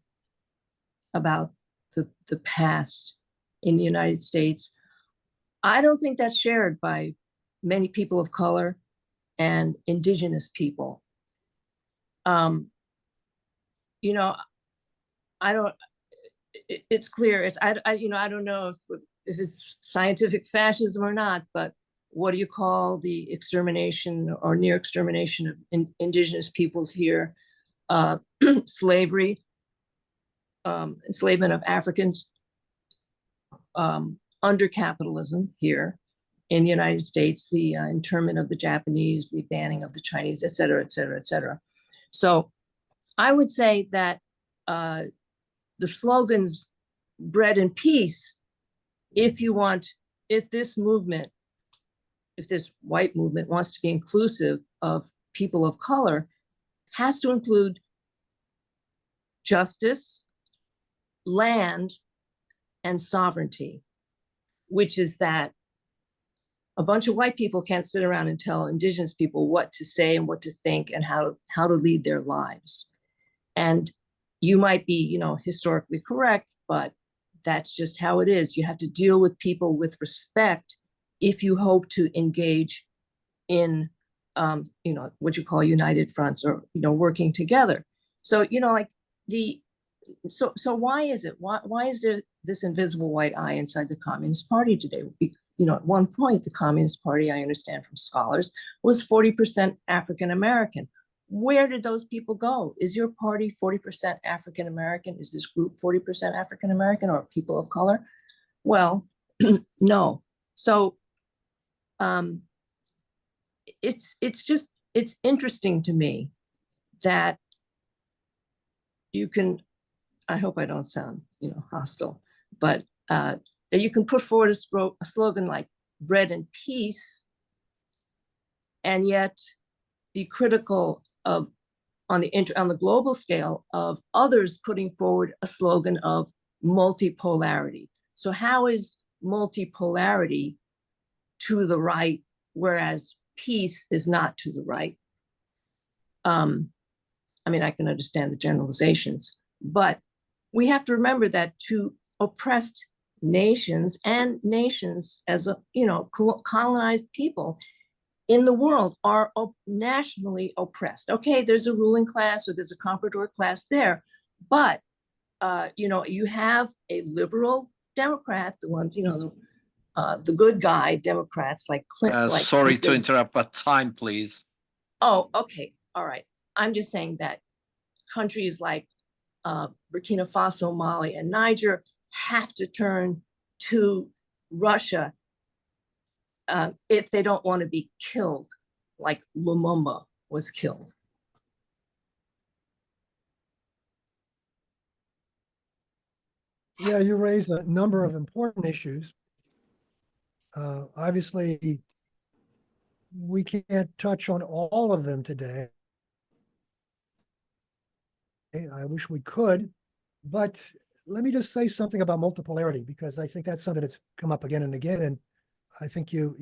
about the past in the United States, I don't think that's shared by many people of color and indigenous people. You know, I don't, it's clear, it's, you know, I don't know if it's scientific fascism or not, but what do you call the extermination or near extermination of indigenous peoples here? Slavery, enslavement of Africans under capitalism here in the United States, the internment of the Japanese, the banning of the Chinese, et cetera, et cetera, et cetera. So I would say that the slogans, bread and peace, if this movement, if this white movement wants to be inclusive of people of color, has to include justice, land, and sovereignty, which is that a bunch of white people can't sit around and tell indigenous people what to say and what to think and how to lead their lives. And you might be, you know, historically correct, but that's just how it is. You have to deal with people with respect if you hope to engage in, you know, what you call united fronts or, you know, working together. So, you know, like so why is it? Why is there this invisible white eye inside the Communist Party today? You know, at one point, the Communist Party, I understand from scholars, was 40% African American. Where did those people go? Is your party 40% African American? Is this group 40% African American or people of color? Well, no. So it's interesting to me that you can, I hope I don't sound, you know, hostile, but that you can put forward a slogan like bread and peace and yet be critical of on the global scale of others putting forward a slogan of multipolarity. So how is multipolarity to the right, whereas peace is not to the right? I mean, I can understand the generalizations, but we have to remember that to oppressed nations and nations as a, you know, colonized people in the world are nationally oppressed. Okay, there's a ruling class or there's a comprador class there, but you know, you have a liberal Democrat, the ones, you know, the good guy Democrats like Clinton. Sorry to interrupt, but time, please. Oh, okay, all right. I'm just saying that countries like Burkina Faso, Mali, and Niger have to turn to Russia if they don't want to be killed like Lumumba was killed. Yeah, you raise a number of important issues. Obviously, we can't touch on all of them today. I wish we could, but let me just say something about multipolarity, because I think that's something that's come up again and again, and I think you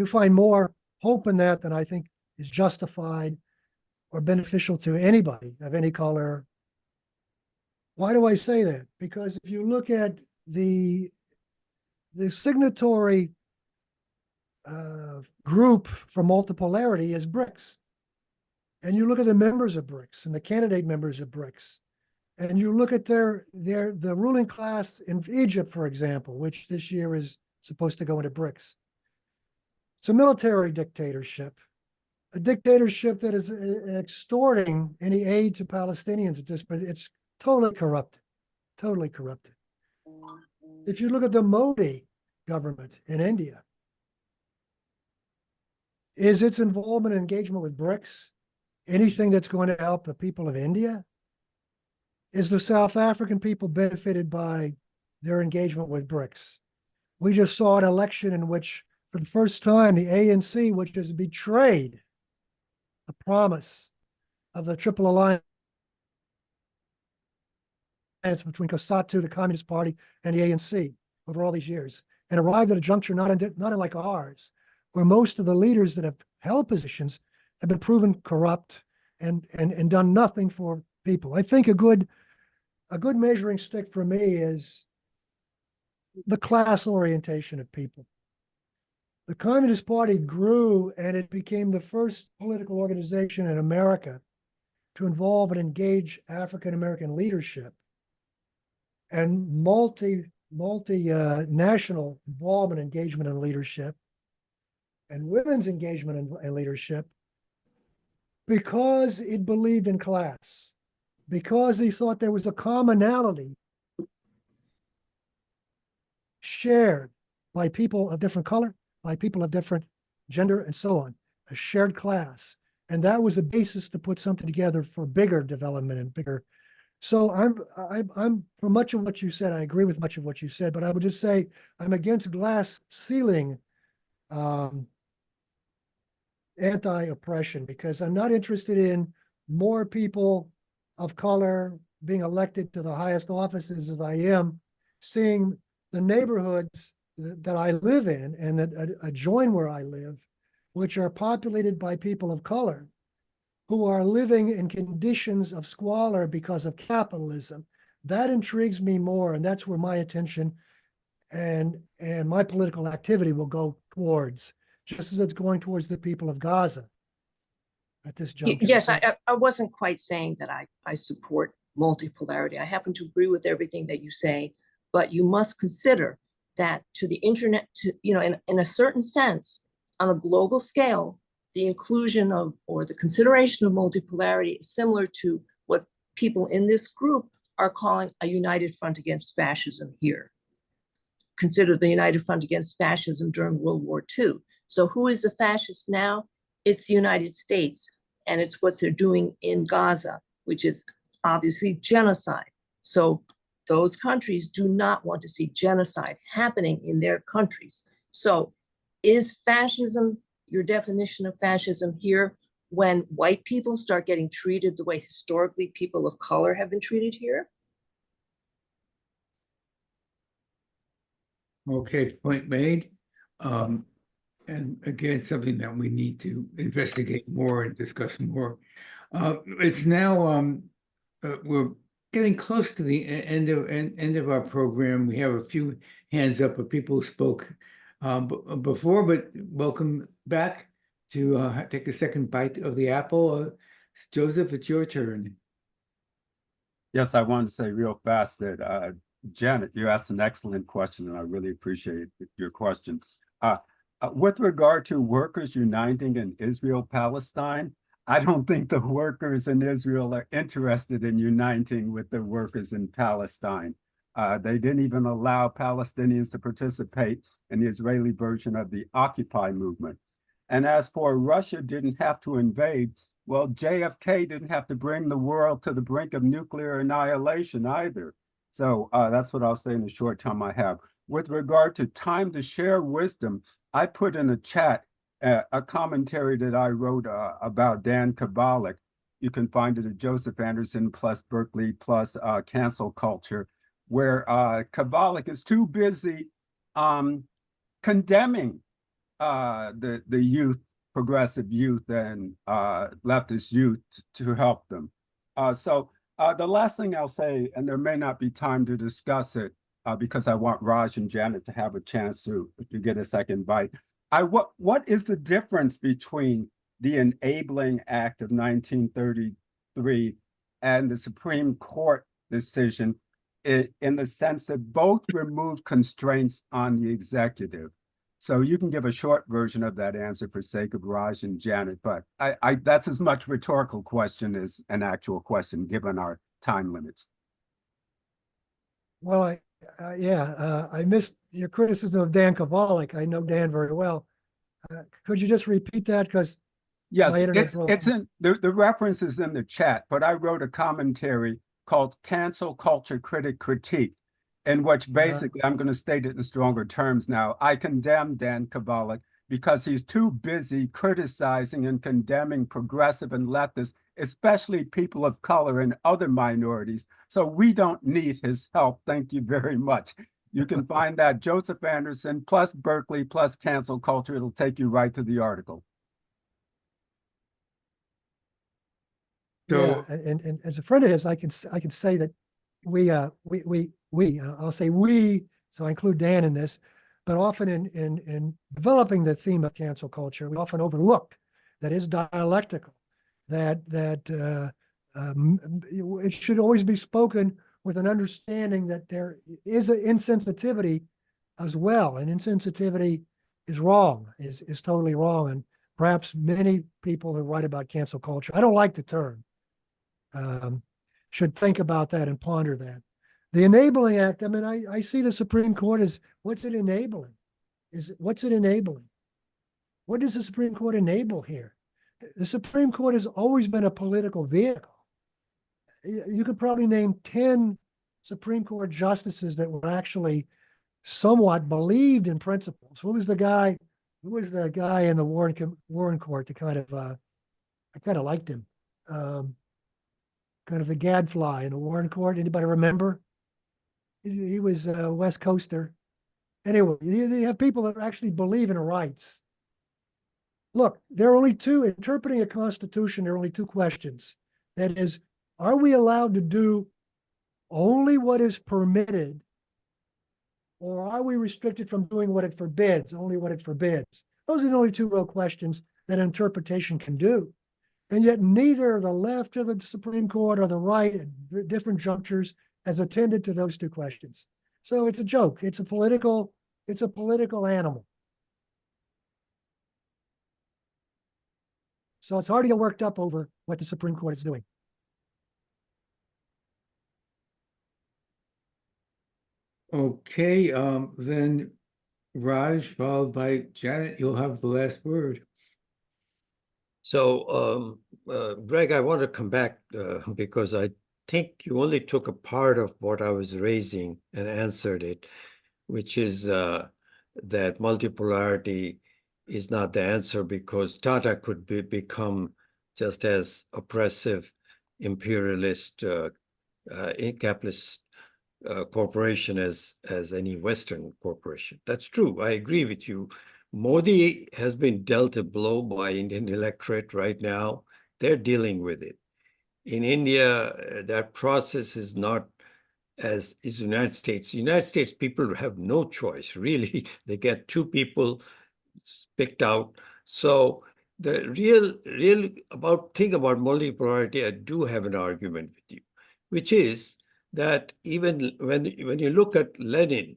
find more hope in that than I think is justified or beneficial to anybody of any color. Why do I say that? Because if you look at the signatory group for multipolarity is BRICS, and you look at the members of BRICS and the candidate members of BRICS, and you look at the ruling class in Egypt, for example, which this year is supposed to go into BRICS. It's a military dictatorship. a dictatorship that is extorting any aid to Palestinians at this point. It's totally corrupted, totally corrupted. If you look at the Modi government in India, is its involvement and engagement with BRICS anything that's going to help the people of India? Is the South African people benefited by their engagement with BRICS? We just saw an election in which, for the first time, the ANC, which has betrayed the promise of the Triple Alliance between COSATU, the Communist Party, and the ANC over all these years, and arrived at a juncture not unlike ours, where most of the leaders that have held positions have been proven corrupt and done nothing for people. I think a good measuring stick for me is the class orientation of people. The Communist Party grew, and it became the first political organization in America to involve and engage African American leadership and multinational involvement, engagement, and leadership, and women's engagement and leadership, because it believed in class, because he thought there was a commonality shared by people of different color, by people of different gender, and so on, a shared class. And that was a basis to put something together for bigger development and bigger. So I'm for much of what you said, I agree with much of what you said, but I would just say I'm against glass ceiling anti-oppression, because I'm not interested in more people of color being elected to the highest offices as I am seeing the neighborhoods that I live in and that adjoin where I live, which are populated by people of color who are living in conditions of squalor because of capitalism. That intrigues me more, and that's where my attention and my political activity will go towards, just as it's going towards the people of Gaza at this juncture. Yes, I wasn't quite saying that I support multipolarity. I happen to agree with everything that you say, but you must consider that to the internet, in a certain sense, on a global scale, the inclusion of or the consideration of multipolarity is similar to what people in this group are calling a united front against fascism here. Consider the united front against fascism during World War II. So who is the fascist now? It's the United States, and it's what they're doing in Gaza, which is obviously genocide. So those countries do not want to see genocide happening in their countries. So is fascism your definition of fascism here when white people start getting treated the way historically people of color have been treated here? Okay, point made. And again, something that we need to investigate more and discuss more. It's now we're getting close to the end of our program. We have a few hands up of people who spoke before, but welcome back to take a second bite of the apple. Joseph, it's your turn. Yes, I wanted to say real fast that Janet, you asked an excellent question, and I really appreciate your question. With regard to workers uniting in Israel-Palestine, I don't think the workers in Israel are interested in uniting with the workers in Palestine. They didn't even allow Palestinians to participate in the Israeli version of the Occupy movement. And as for Russia didn't have to invade, well, JFK didn't have to bring the world to the brink of nuclear annihilation either. So that's what I'll say in the short time I have. With regard to time to share wisdom, I put in the chat a commentary that I wrote about Dan Kovalik. You can find it at Joseph Anderson plus Berkeley plus cancel culture, where Kovalik is too busy condemning the youth, progressive youth and leftist youth to help them. So the last thing I'll say, and there may not be time to discuss it because I want Raj and Janet to have a chance to get a second bite. What is the difference between the Enabling Act of 1933 and the Supreme Court decision in the sense that both removed constraints on the executive? So you can give a short version of that answer for sake of Raj and Janet, but that's as much rhetorical question as an actual question, given our time limits. Well, I missed your criticism of Dan Kovalik. I know Dan very well. Could you just repeat that? Because yes, my internet it's in the reference is in the chat, but I wrote a commentary called Cancel Culture Critique, in which basically, I'm going to state it in stronger terms now. I condemn Dan Kovalik because he's too busy criticizing and condemning progressive and leftists, especially people of color and other minorities. So we don't need his help. Thank you very much. You can find that Joseph Anderson plus Berkeley plus cancel culture. It'll take you right to the article. So, yeah, and as a friend of his, I can say that I'll say we, so I include Dan in this, but often in developing the theme of cancel culture, we often overlook that is dialectical, that it should always be spoken with an understanding that there is an insensitivity as well. And insensitivity is wrong, is totally wrong. And perhaps many people who write about cancel culture, I don't like the term, should think about that and ponder that. The Enabling Act, I mean, I see the Supreme Court as, what's it enabling? What's it enabling? What does the Supreme Court enable here? The Supreme Court has always been a political vehicle. You could probably name 10 Supreme Court justices that were actually somewhat believed in principles. Who was the guy in the Warren Court that I kind of liked him. Kind of the gadfly in the Warren Court. Anybody remember? He was a West Coaster. Anyway, you have people that actually believe in rights. Look, there are only two, interpreting a constitution, there are only two questions. That is, are we allowed to do only what is permitted, or are we restricted from doing what it forbids, only what it forbids? Those are the only two real questions that interpretation can do. And yet neither the left of the Supreme Court or the right at different junctures has attended to those two questions. So it's a joke. It's a political animal. So it's hard to get worked up over what the Supreme Court is doing. Okay, then Raj, followed by Janet, you'll have the last word. So, Greg, I want to come back because I think you only took a part of what I was raising and answered it, which is that multipolarity is not the answer because Tata could become just as oppressive, imperialist, capitalist corporation as any Western corporation. That's true. I agree with you. Modi has been dealt a blow by Indian electorate right now. They're dealing with it. In India, that process is not as is the United States. United States people have no choice, really. They get two people picked out. So the real thing about multipolarity, I do have an argument with you, which is that even when you look at Lenin,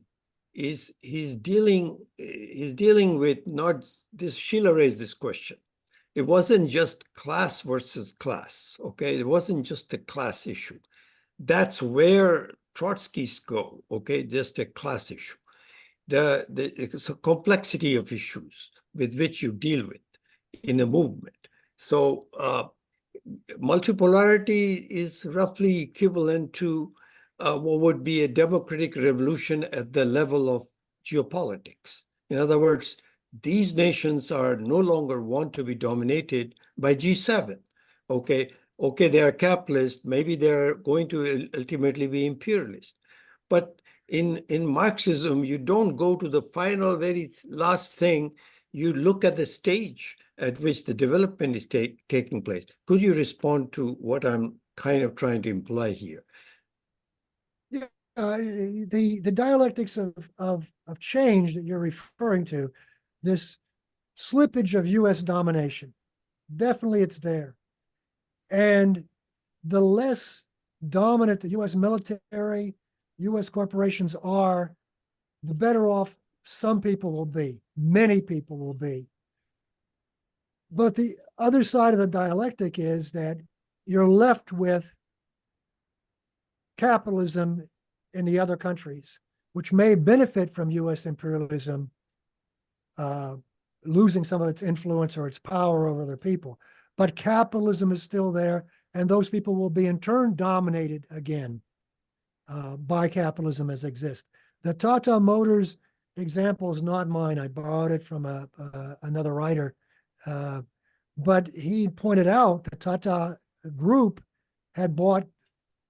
he's dealing with not this. Sheila raised this question. It wasn't just class versus class, okay? It wasn't just a class issue. That's where Trotskyists go, okay? Just a class issue. It's a complexity of issues with which you deal with in a movement. So multipolarity is roughly equivalent to what would be a democratic revolution at the level of geopolitics. In other words, these nations are no longer want to be dominated by G7. Okay, they are capitalist. Maybe they're going to ultimately be imperialist. But in Marxism, you don't go to the final, very last thing. You look at the stage at which the development is taking place. Could you respond to what I'm kind of trying to imply here? Yeah, the dialectics of change that you're referring to, this slippage of U.S. domination, definitely it's there. And the less dominant the U.S. military, U.S. corporations are, the better off some people will be, many people will be. But the other side of the dialectic is that you're left with capitalism in the other countries, which may benefit from US imperialism, losing some of its influence or its power over other people. But capitalism is still there, and those people will be in turn dominated again by capitalism as exists. The Tata Motors example is not mine. I borrowed it from another writer. But he pointed out the Tata Group had bought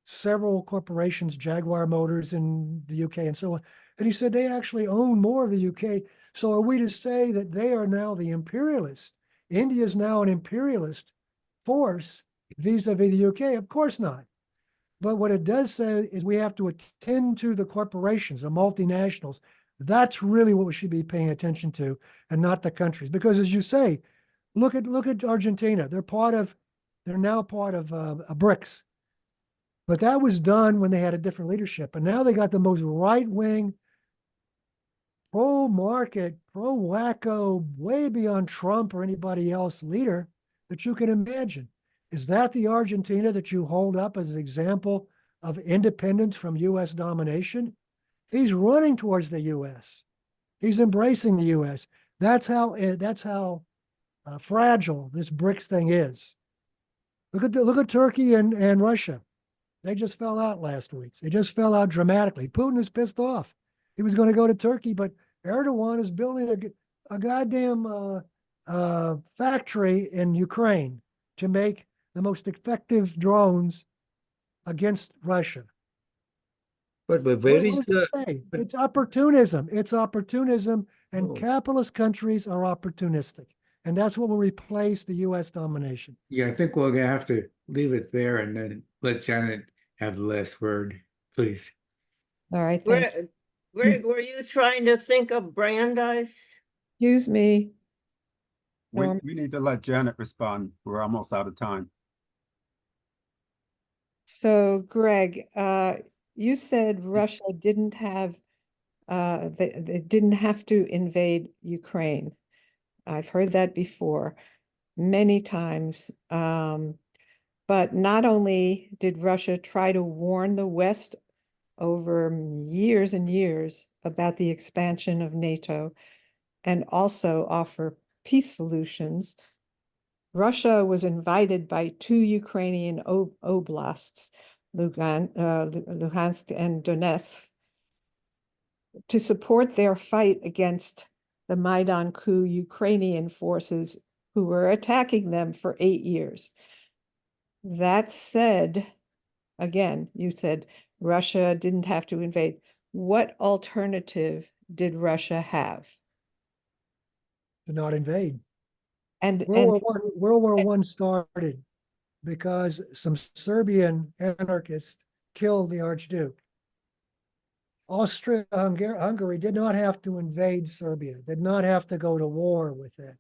several corporations, Jaguar Motors in the UK and so on. And he said they actually own more of the UK. So are we to say that they are now the imperialist? India is now an imperialist force vis-a-vis the UK? Of course not. But what it does say is we have to attend to the corporations, the multinationals. That's really what we should be paying attention to, and not the countries. Because as you say, look at Argentina. They're now part of BRICS. But that was done when they had a different leadership. And now they got the most right-wing, pro-market, pro-wacko, way beyond Trump or anybody else leader that you can imagine. Is that the Argentina that you hold up as an example of independence from US domination? He's running towards the US. He's embracing the US. That's how fragile this BRICS thing is. Look at Turkey and Russia. They just fell out last week. They just fell out dramatically. Putin is pissed off. He was going to go to Turkey, but Erdogan is building a goddamn factory in Ukraine to make the most effective drones against Russia. But where What is does the? it say? It's opportunism. It's opportunism, and Oh. capitalist countries are opportunistic, and that's what will replace the U.S. domination. Yeah, I think we're gonna have to leave it there and then let Janet have the last word, please. All right, thank you. Greg, were you trying to think of Brandeis? Excuse me. We need to let Janet respond. We're almost out of time. So Greg, you said Russia didn't have, they didn't have to invade Ukraine. I've heard that before many times. But not only did Russia try to warn the West over years and years about the expansion of NATO and also offer peace solutions, Russia was invited by two Ukrainian oblasts, Luhansk and Donetsk, to support their fight against the Maidan coup Ukrainian forces who were attacking them for 8 years. That said, again, you said Russia didn't have to invade. What alternative did Russia have? To not invade. And World War I started because some Serbian anarchists killed the Archduke. Hungary did not have to invade Serbia, did not have to go to war with it.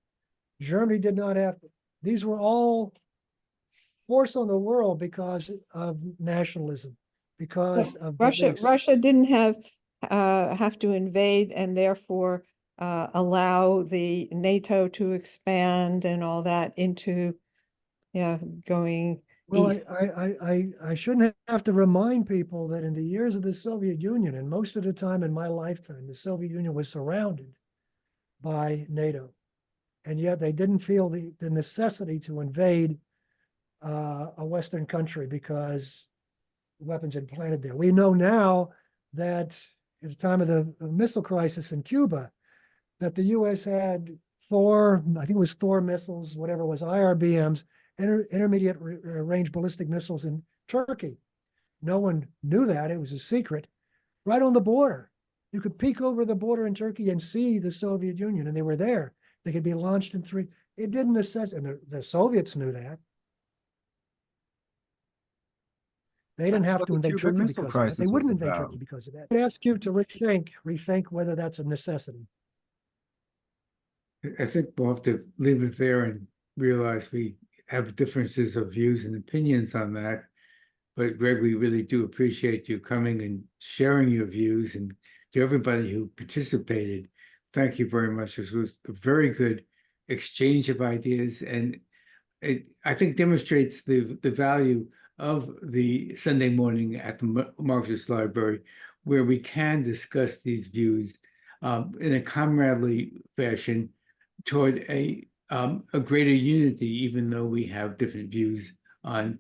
Germany did not have to. These were all forced on the world because of nationalism, because of beliefs. Russia didn't have to invade and therefore allow the NATO to expand and all that into going Well, east. I shouldn't have to remind people that in the years of the Soviet Union, and most of the time in my lifetime, the Soviet Union was surrounded by NATO. And yet they didn't feel the necessity to invade a Western country because weapons had planted there. We know now that at the time of the missile crisis in Cuba, that the US had Thor, I think it was Thor missiles, whatever it was, IRBMs, intermediate range ballistic missiles in Turkey. No one knew that, it was a secret, right on the border. You could peek over the border in Turkey and see the Soviet Union, and they were there. They could be launched in 3. It didn't necessitate, and the Soviets knew that. They didn't have to invade Turkey because of that. They wouldn't invade Turkey because of that. I'd ask you to rethink whether that's a necessity. I think we'll have to leave it there and realize we have differences of views and opinions on that. But Greg, we really do appreciate you coming and sharing your views, and to everybody who participated. Thank you very much. This was a very good exchange of ideas, and it, I think, demonstrates the value of the Sunday morning at the Marxist Library, where we can discuss these views in a comradely fashion toward a greater unity, even though we have different views on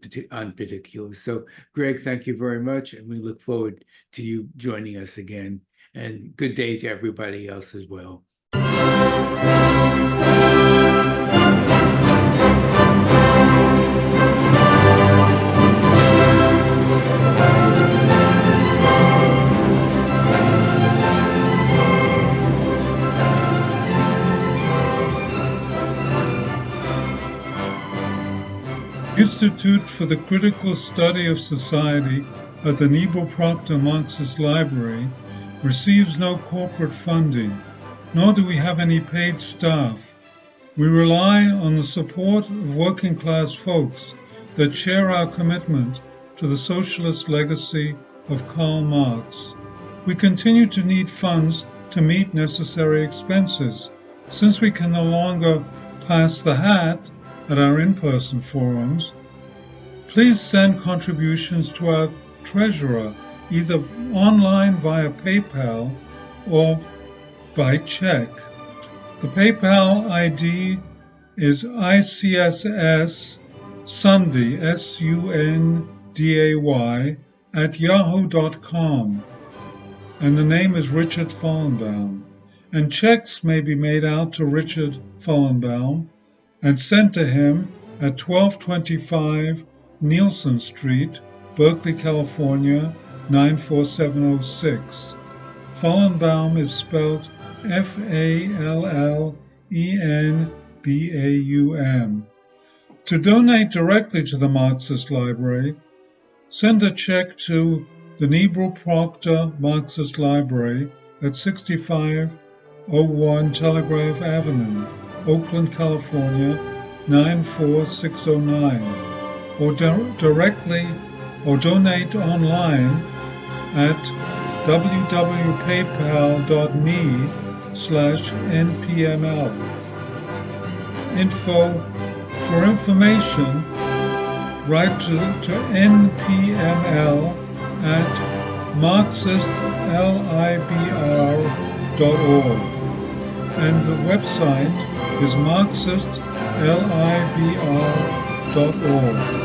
particulars. So, Greg, thank you very much, and we look forward to you joining us again. And good day to everybody else as well. Institute for the Critical Study of Society at the Niebuhr Proctor Marxist Library receives no corporate funding, nor do we have any paid staff. We rely on the support of working class folks that share our commitment to the socialist legacy of Karl Marx. We continue to need funds to meet necessary expenses. Since we can no longer pass the hat at our in-person forums, please send contributions to our treasurer, either online via PayPal or by check. The PayPal ID is ICSS Sunday, SUNDAY, at yahoo.com, and the name is Richard Fallenbaum. And checks may be made out to Richard Fallenbaum and sent to him at 1225 Nielsen Street, Berkeley, California, 94706. Fallenbaum is spelled Fallenbaum. To donate directly to the Marxist Library, send a check to the Niebuhr Proctor Marxist Library at 6501 Telegraph Avenue, Oakland, California, 94609, or directly or donate online at www.paypal.me/npml. For information, write to npml at marxistlibr.org, and the website is marxistlibr.org.